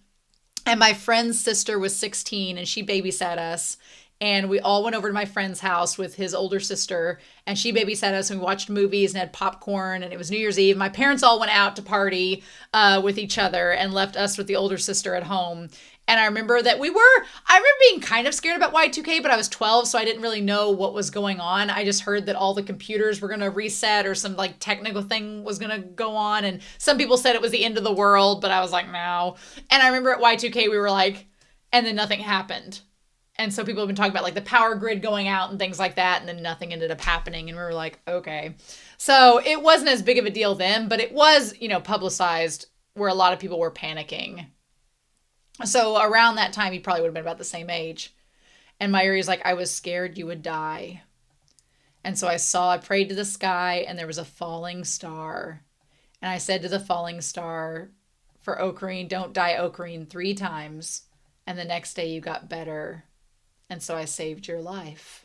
and my friend's sister was 16 and she babysat us. and we all went over to my friend's house with his older sister, and she babysat us, and we watched movies and had popcorn, and it was New Year's Eve. My parents all went out to party with each other and left us with the older sister at home. And I remember that I remember being kind of scared about Y2K, but I was 12, so I didn't really know what was going on. I just heard that all the computers were going to reset or some like technical thing was going to go on. And some people said it was the end of the world, but I was like, no. And I remember at Y2K, we were like, and then nothing happened. And so people have been talking about like the power grid going out and things like that. And then nothing ended up happening. And we were like, okay. So it wasn't as big of a deal then, but it was, publicized where a lot of people were panicking. So around that time, he probably would have been about the same age. And Mayuri's like, I was scared you would die. And so I prayed to the sky, and there was a falling star. And I said to the falling star, for Okarin, don't die, Okarin, 3 times. And the next day you got better. And so I saved your life.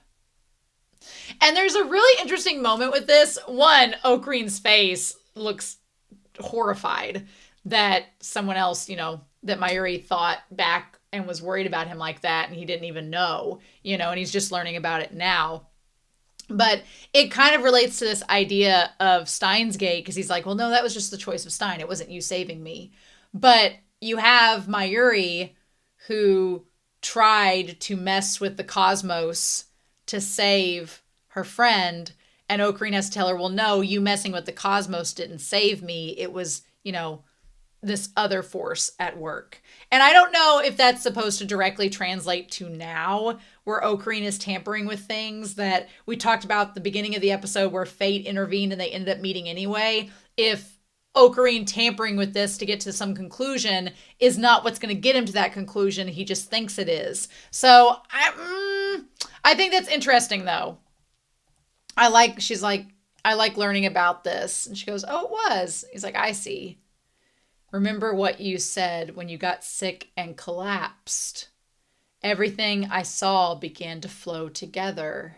And there's a really interesting moment with this. One, Okarin's face looks horrified that someone else, that Mayuri thought back and was worried about him like that, and he didn't even know, and he's just learning about it now. But it kind of relates to this idea of Steins Gate, because he's like, well, no, that was just the choice of Stein. It wasn't you saving me. But you have Mayuri, who tried to mess with the cosmos to save her friend, and Okarin has to tell her, well, no, you messing with the cosmos didn't save me. It was, this other force at work. And I don't know if that's supposed to directly translate to now, where Okarin is tampering with things that we talked about at the beginning of the episode where fate intervened and they ended up meeting anyway. If Okarin tampering with this to get to some conclusion is not what's going to get him to that conclusion, he just thinks it is. So I think that's interesting, though. She's like, I like learning about this. And she goes, oh, it was. He's like, I see. Remember what you said when you got sick and collapsed. Everything I saw began to flow together.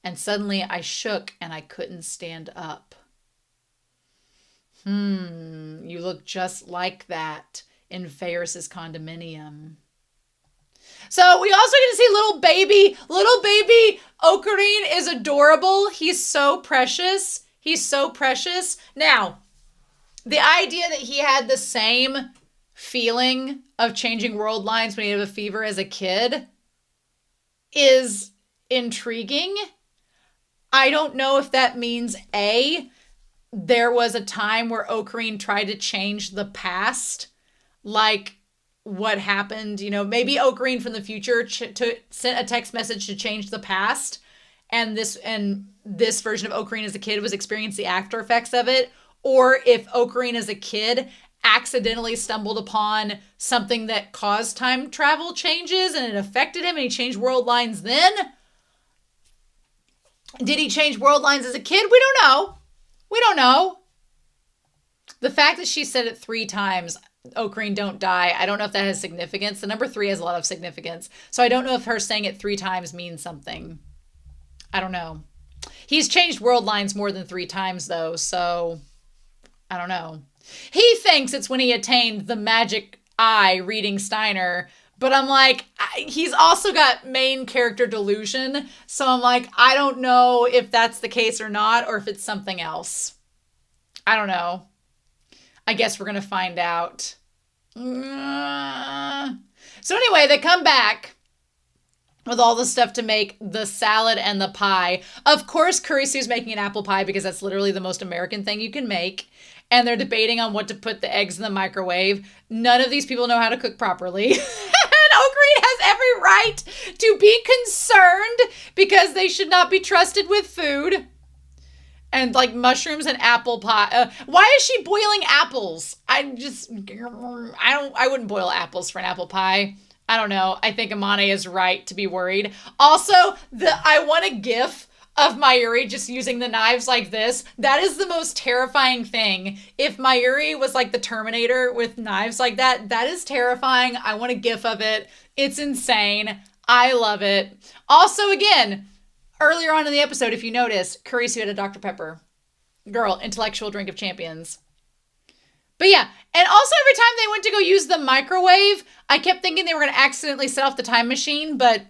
And suddenly I shook and I couldn't stand up. You look just like that in Ferris's condominium. So we also get to see little baby Okarin is adorable. He's so precious. Now, the idea that he had the same feeling of changing world lines when he had a fever as a kid is intriguing. I don't know if that means there was a time where Okarin tried to change the past, like what happened, maybe Okarin from the future sent a text message to change the past, and this version of Okarin as a kid was experiencing the after effects of it. Or if Okarin as a kid accidentally stumbled upon something that caused time travel changes and it affected him and he changed world lines then. Did he change world lines as a kid? We don't know. The fact that she said it 3 times, Okarin, don't die, I don't know if that has significance. The number 3 has a lot of significance. So I don't know if her saying it 3 times means something. I don't know. He's changed world lines more than 3 times, though, so I don't know. He thinks it's when he attained the magic eye reading Steiner, but I'm like, he's also got main character delusion, so I'm like, I don't know if that's the case or not, or if it's something else. I don't know. I guess we're going to find out. So anyway, they come back with all the stuff to make the salad and the pie. Of course, Kurisu's making an apple pie because that's literally the most American thing you can make. And they're debating on what to put the eggs in the microwave. None of these people know how to cook properly. And Okarin has every right to be concerned because they should not be trusted with food. And like mushrooms and apple pie. Why is she boiling apples? I wouldn't boil apples for an apple pie. I don't know. I think Amane is right to be worried. Also, I want a gif of Mayuri just using the knives like this. That is the most terrifying thing. If Mayuri was like the Terminator with knives like that, that is terrifying. I want a gif of it. It's insane. I love it. Also, again, earlier on in the episode, if you notice, Kurisu had a Dr. Pepper. Girl, intellectual drink of champions. But yeah, and also every time they went to go use the microwave, I kept thinking they were going to accidentally set off the time machine, but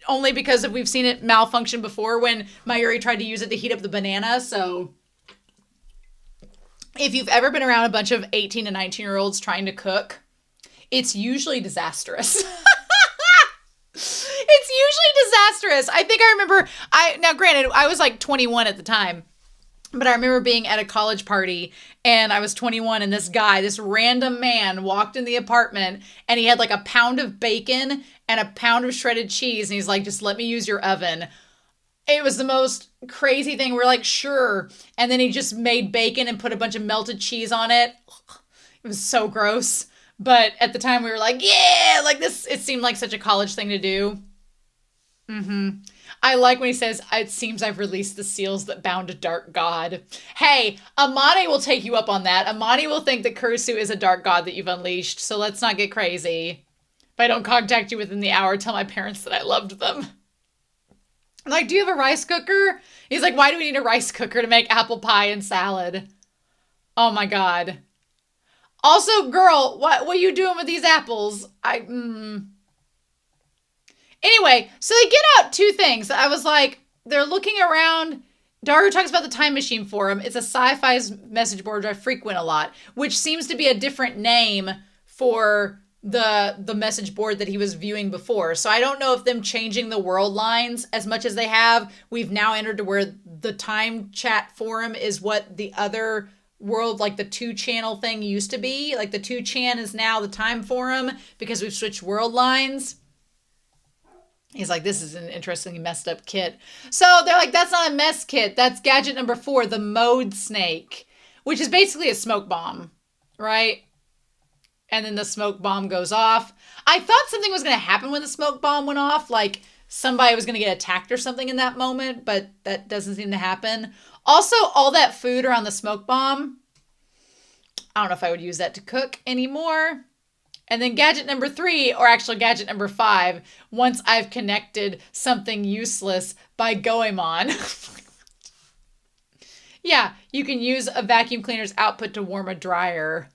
only because we've seen it malfunction before when Mayuri tried to use it to heat up the banana. So if you've ever been around a bunch of 18 to 19-year-olds trying to cook, it's usually disastrous. It's usually disastrous. I think I remember, now granted, I was like 21 at the time, but I remember being at a college party and I was 21 and this random man walked in the apartment and he had like a pound of bacon and a pound of shredded cheese. And he's like, just let me use your oven. It was the most crazy thing. We're like, sure. And then he just made bacon and put a bunch of melted cheese on it. It was so gross. But at the time we were like, yeah, like this, it seemed like such a college thing to do. I like when he says, it seems I've released the seals that bound a dark god. Hey, Amane will take you up on that. Amane will think that Kurisu is a dark god that you've unleashed. So let's not get crazy. If I don't contact you within the hour, tell my parents that I loved them. I'm like, do you have a rice cooker? He's like, why do we need a rice cooker to make apple pie and salad? Oh my God. Also, girl, what are you doing with these apples? Anyway, so they get out two things. I was like, they're looking around. Daru talks about the Time Machine Forum. It's a sci-fi message board I frequent a lot, which seems to be a different name for the message board that he was viewing before. So I don't know if them changing the world lines as much as they have, we've now entered to where the Time Chat Forum is what the other world, like the 2-channel thing used to be. Like the 2chan is now the Time Forum because we've switched world lines. He's like, this is an interestingly messed up kit. So they're like, that's not a mess kit. That's gadget number 4, the mode snake, which is basically a smoke bomb, right? And then the smoke bomb goes off. I thought something was going to happen when the smoke bomb went off. Like somebody was going to get attacked or something in that moment, but that doesn't seem to happen. Also, all that food around the smoke bomb, I don't know if I would use that to cook anymore. And then gadget number 3, or actually gadget number 5, once I've connected something useless by Goemon. Yeah, you can use a vacuum cleaner's output to warm a dryer.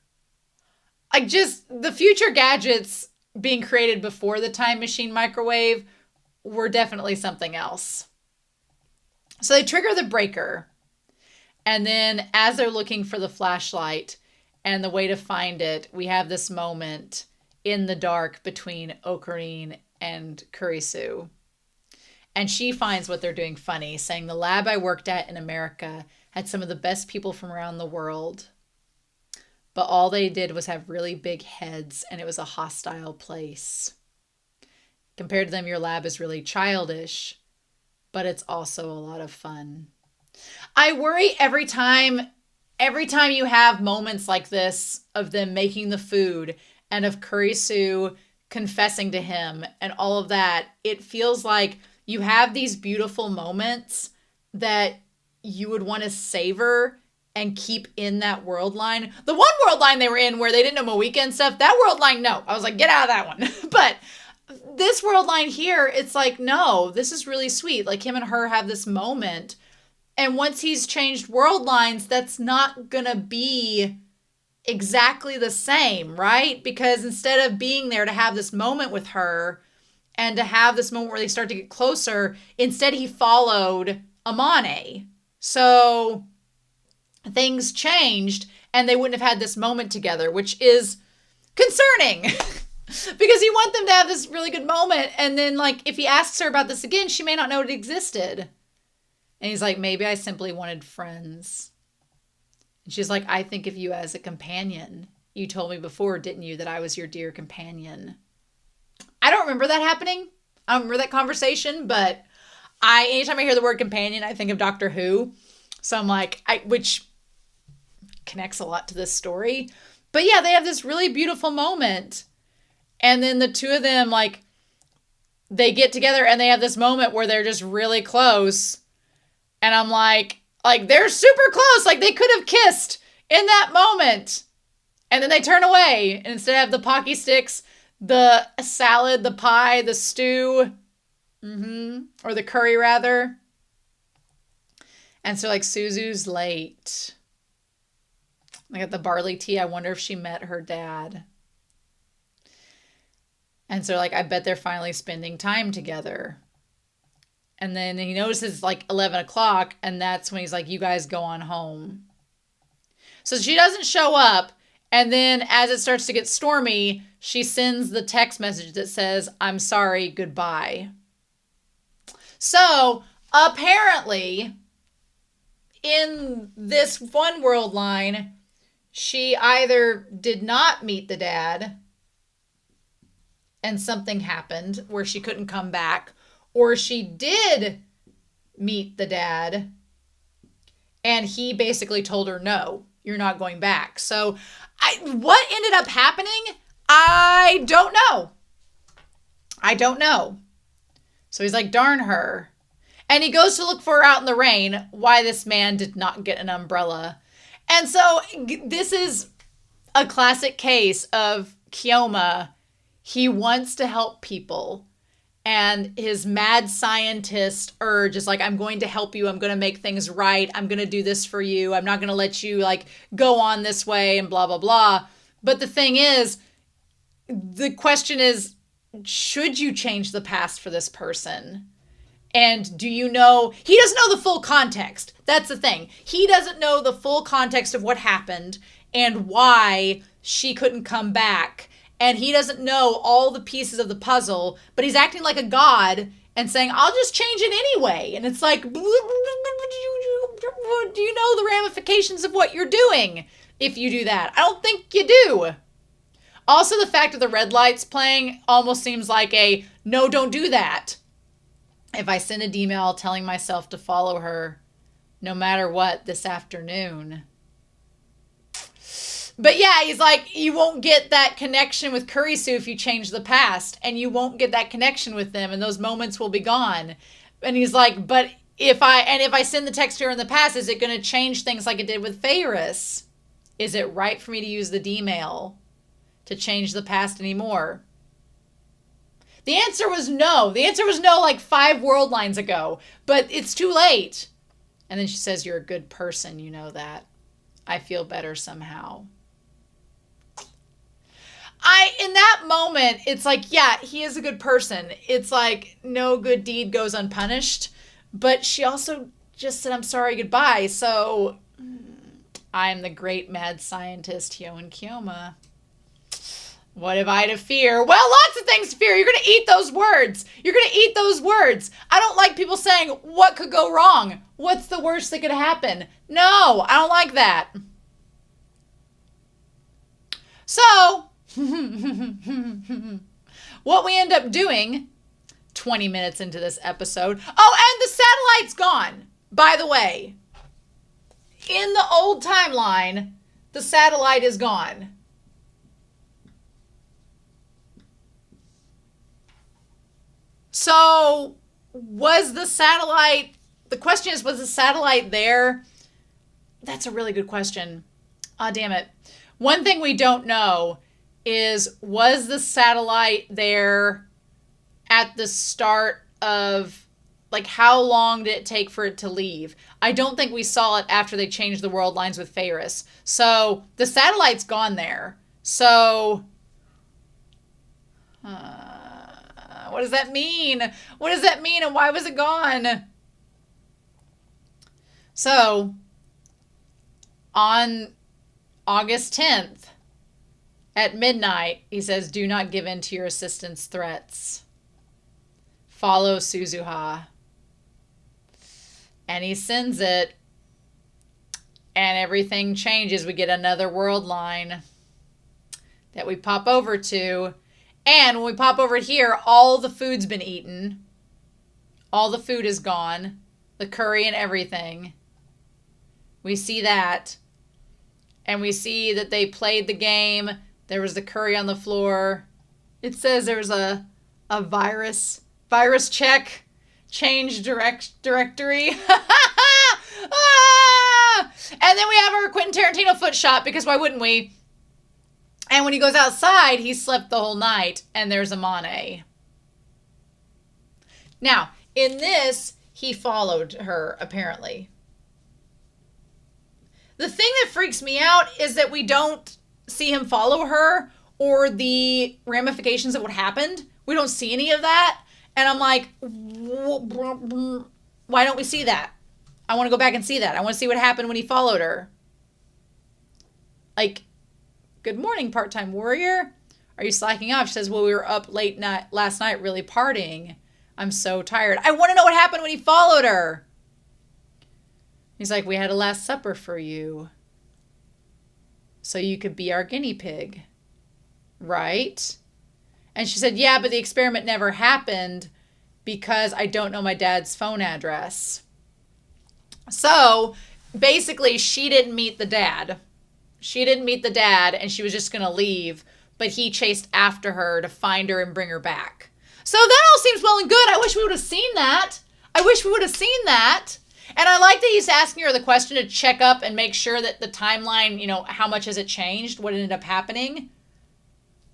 Like just the future gadgets being created before the Time Machine microwave were definitely something else. So they trigger the breaker. And then as they're looking for the flashlight and the way to find it, we have this moment in the dark between Okarin and Kurisu. And she finds what they're doing funny, saying the lab I worked at in America had some of the best people from around the world. But all they did was have really big heads, and it was a hostile place. Compared to them, your lab is really childish, but it's also a lot of fun. I worry every time you have moments like this of them making the food and of Kurisu confessing to him and all of that, it feels like you have these beautiful moments that you would want to savor and keep in that world line. The one world line they were in where they didn't know Moeka and stuff, that world line, no. I was like, get out of that one. But this world line here, it's like, no, this is really sweet. Like him and her have this moment. And once he's changed world lines, that's not going to be exactly the same, right? Because instead of being there to have this moment with her and to have this moment where they start to get closer, instead he followed Amane. So things changed and they wouldn't have had this moment together, which is concerning because you want them to have this really good moment. And then like, if he asks her about this again, she may not know it existed. And he's like, maybe I simply wanted friends. And she's like, I think of you as a companion. You told me before, didn't you, that I was your dear companion? I don't remember that happening. I don't remember that conversation, but anytime I hear the word companion, I think of Doctor Who. So I'm like, which connects a lot to this story. But yeah, they have this really beautiful moment. And then the two of them, like, they get together and they have this moment where they're just really close. And I'm like, they're super close. Like, they could have kissed in that moment. And then they turn away. And instead of the Pocky Sticks, the salad, the pie, the stew, or the curry, rather. And so, like, Suzu's late. I got the barley tea. I wonder if she met her dad. And so, like, I bet they're finally spending time together. And then he notices it's like 11 o'clock, and that's when he's like, you guys go on home. So she doesn't show up, and then as it starts to get stormy, she sends the text message that says, I'm sorry, goodbye. So apparently, in this one world line, she either did not meet the dad and something happened where she couldn't come back, or she did meet the dad and he basically told her, no, you're not going back. So what ended up happening? I don't know. So he's like, darn her. And he goes to look for her out in the rain. Why this man did not get an umbrella. And so this is a classic case of Keoma. He wants to help people. And his mad scientist urge is like, I'm going to help you. I'm going to make things right. I'm going to do this for you. I'm not going to let you like go on this way and blah, blah, blah. But the thing is, the question is, should you change the past for this person? And do you know, he doesn't know the full context. That's the thing. He doesn't know the full context of what happened and why she couldn't come back. And he doesn't know all the pieces of the puzzle, but he's acting like a god and saying, I'll just change it anyway. And it's like, do you know the ramifications of what you're doing if you do that? I don't think you do. Also, the fact that the red light's playing almost seems like a, no, don't do that. If I send an email telling myself to follow her no matter what this afternoon. But yeah, he's like, you won't get that connection with Kurisu if you change the past. And you won't get that connection with them. And those moments will be gone. And he's like, but if I send the text to her in the past, is it going to change things like it did with Ferris? Is it right for me to use the D-mail to change the past anymore? The answer was no. The answer was no like 5 world lines ago. But it's too late. And then she says, you're a good person. You know that. I feel better somehow. In that moment, it's like, yeah, he is a good person. It's like no good deed goes unpunished. But she also just said, I'm sorry, goodbye. So I'm the great mad scientist, Hyo Keoma. What have I to fear? Well, lots of things to fear. You're going to eat those words. You're going to eat those words. I don't like people saying, what could go wrong? What's the worst that could happen? No, I don't like that. So, what we end up doing 20 minutes into this episode. Oh, and the satellite's gone, by the way. In the old timeline, the satellite is gone. So, was the satellite... The question is, was the satellite there? That's a really good question. Ah, damn it. One thing we don't know is, was the satellite there at the start of... Like, how long did it take for it to leave? I don't think we saw it after they changed the world lines with Ferris. So, the satellite's gone there. So... what does that mean? What does that mean and why was it gone? So, on August 10th at midnight, he says, do not give in to your assistant's threats. Follow Suzuha. And he sends it. And everything changes. We get another world line that we pop over to. And when we pop over here, all the food's been eaten. All the food is gone. The curry and everything. We see that. And we see that they played the game. There was the curry on the floor. It says there's a virus check. Change directory. And then we have our Quentin Tarantino foot shot, because why wouldn't we? And when he goes outside, he slept the whole night, and there's Amane. Now, in this, he followed her, apparently. The thing that freaks me out is that we don't see him follow her or the ramifications of what happened. We don't see any of that. And I'm like, why don't we see that? I want to go back and see that. I want to see what happened when he followed her. Like, good morning, part-time warrior. Are you slacking off? She says, well, we were up last night really partying. I'm so tired. I want to know what happened when he followed her. He's like, we had a Last Supper for you, so you could be our guinea pig, right? And she said, yeah, but the experiment never happened because I don't know my dad's phone address. So basically, she didn't meet the dad. She didn't meet the dad, and she was just going to leave, but he chased after her to find her and bring her back. So that all seems well and good. I wish we would have seen that. I wish we would have seen that. And I like that he's asking her the question to check up and make sure that the timeline, how much has it changed? What ended up happening?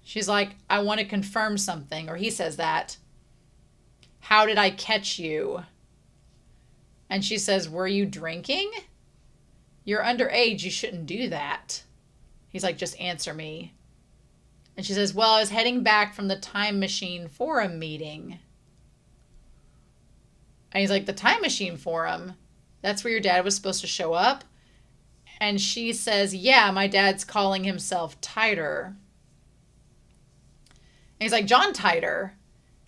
She's like, I want to confirm something. Or he says that. How did I catch you? And she says, were you drinking? You're underage. You shouldn't do that. He's like, just answer me. And she says, well, I was heading back from the Time Machine Forum meeting. And he's like, the Time Machine Forum? That's where your dad was supposed to show up? And she says, yeah, my dad's calling himself Tighter. And he's like, John Tighter?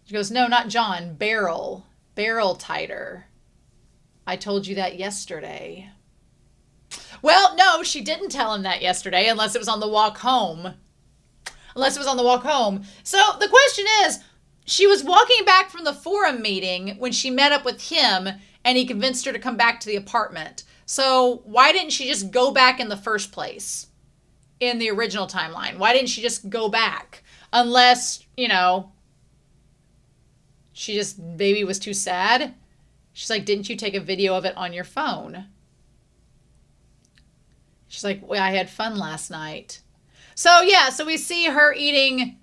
She goes, no, not John, Beryl. Beryl Tighter. I told you that yesterday. Well, no, she didn't tell him that yesterday unless it was on the walk home. So the question is, she was walking back from the forum meeting when she met up with him and he convinced her to come back to the apartment. So why didn't she just go back in the first place in the original timeline? Why didn't she just go back? Unless, she just maybe was too sad. She's like, didn't you take a video of it on your phone? She's like, well, I had fun last night. So yeah, so we see her eating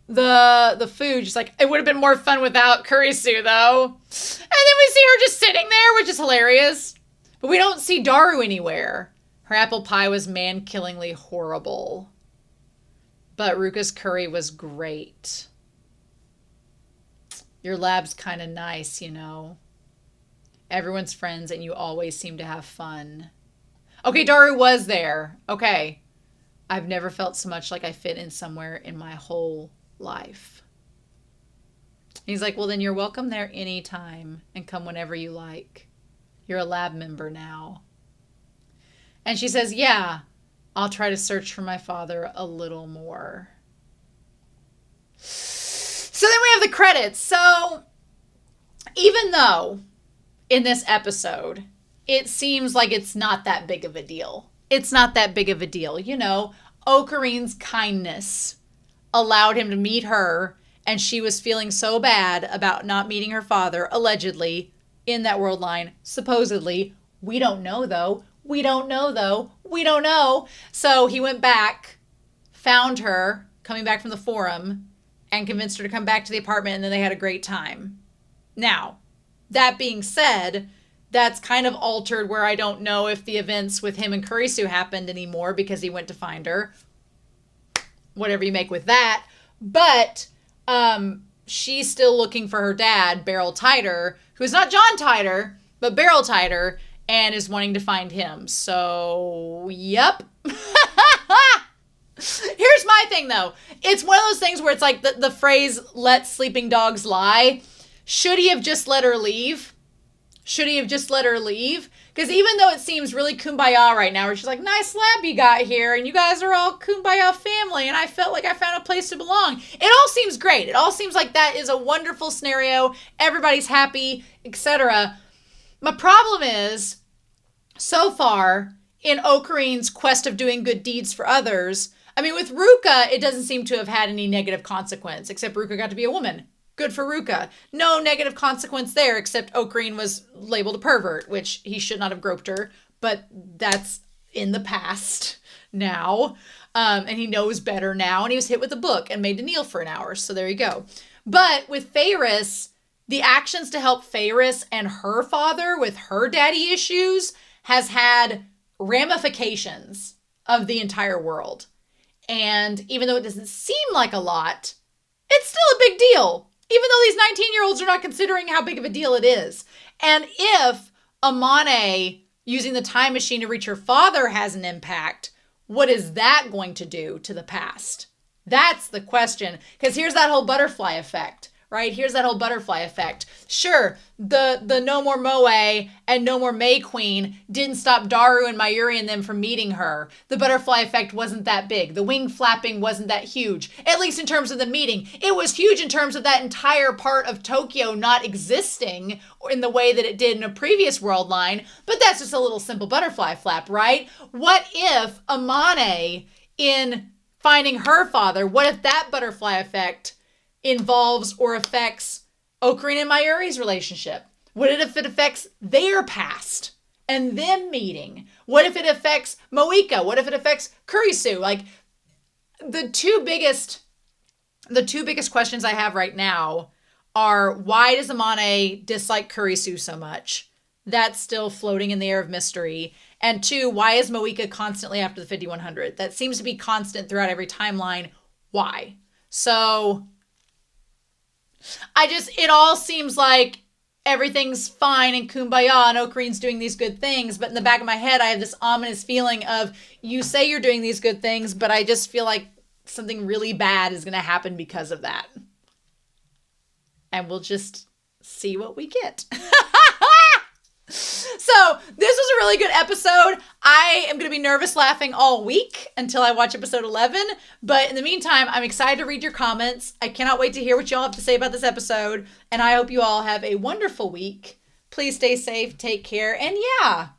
the food. She's like, it would have been more fun without Kurisu though. And then we see her just sitting there, which is hilarious. But we don't see Daru anywhere. Her apple pie was man-killingly horrible. But Ruka's curry was great. Your lab's kind of nice, Everyone's friends and you always seem to have fun. Okay, Daru was there. Okay. I've never felt so much like I fit in somewhere in my whole life. He's like, well, then you're welcome there anytime and come whenever you like. You're a lab member now. And she says, yeah, I'll try to search for my father a little more. So then we have the credits. So even though in this episode, it seems like it's not that big of a deal. It's not that big of a deal. Okarin's kindness allowed him to meet her, and she was feeling so bad about not meeting her father, allegedly, in that world line. Supposedly. We don't know, though. We don't know. So he went back, found her, coming back from the forum, and convinced her to come back to the apartment, and then they had a great time. Now, that being said, that's kind of altered where I don't know if the events with him and Kurisu happened anymore because he went to find her. Whatever you make with that. But she's still looking for her dad, Beryl Tighter, who's not John Tighter, but Beryl Tighter, and is wanting to find him. So, yep. Here's my thing, though. It's one of those things where it's like the phrase, let sleeping dogs lie. Should he have just let her leave? Because even though it seems really kumbaya right now, where she's like, nice lab you got here, and you guys are all kumbaya family, and I felt like I found a place to belong. It all seems great. It all seems like that is a wonderful scenario. Everybody's happy, etc. My problem is, so far, in Okarin's quest of doing good deeds for others, with Ruka, it doesn't seem to have had any negative consequence, except Ruka got to be a woman. Good for Ruka. No negative consequence there, except Okarin was labeled a pervert, which he should not have groped her, but that's in the past now. And he knows better now, and he was hit with a book and made to kneel for an hour, so there you go. But with Ferris, the actions to help Ferris and her father with her daddy issues has had ramifications of the entire world. And even though it doesn't seem like a lot, it's still a big deal. even though these 19-year-olds are not considering how big of a deal it is. And if Amane using the time machine to reach her father has an impact, what is that going to do to the past? That's the question. Because here's that whole butterfly effect, right? Here's that whole butterfly effect. Sure, the no more Moe and no more May Queen didn't stop Daru and Mayuri and them from meeting her. The butterfly effect wasn't that big. The wing flapping wasn't that huge, at least in terms of the meeting. It was huge in terms of that entire part of Tokyo not existing in the way that it did in a previous world line, but that's just a little simple butterfly flap, right? What if Amane, in finding her father, what if that butterfly effect involves or affects Okarin and Mayuri's relationship? What if it affects their past and them meeting? What if it affects Moika? What if it affects Kurisu? Like, the two biggest questions I have right now are, why does Amane dislike Kurisu so much? That's still floating in the air of mystery. And two, why is Moika constantly after the 5100? That seems to be constant throughout every timeline. Why? So it all seems like everything's fine and kumbaya and Okarin's doing these good things. But in the back of my head, I have this ominous feeling of, you say you're doing these good things, but I just feel like something really bad is going to happen because of that. And we'll just see what we get. So this was a really good episode. I am going to be nervous laughing all week until I watch episode 11. But in the meantime, I'm excited to read your comments. I cannot wait to hear what y'all have to say about this episode. And I hope you all have a wonderful week. Please stay safe, take care. And yeah,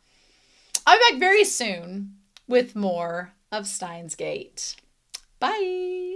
I'll be back very soon with more of Steins Gate. Bye.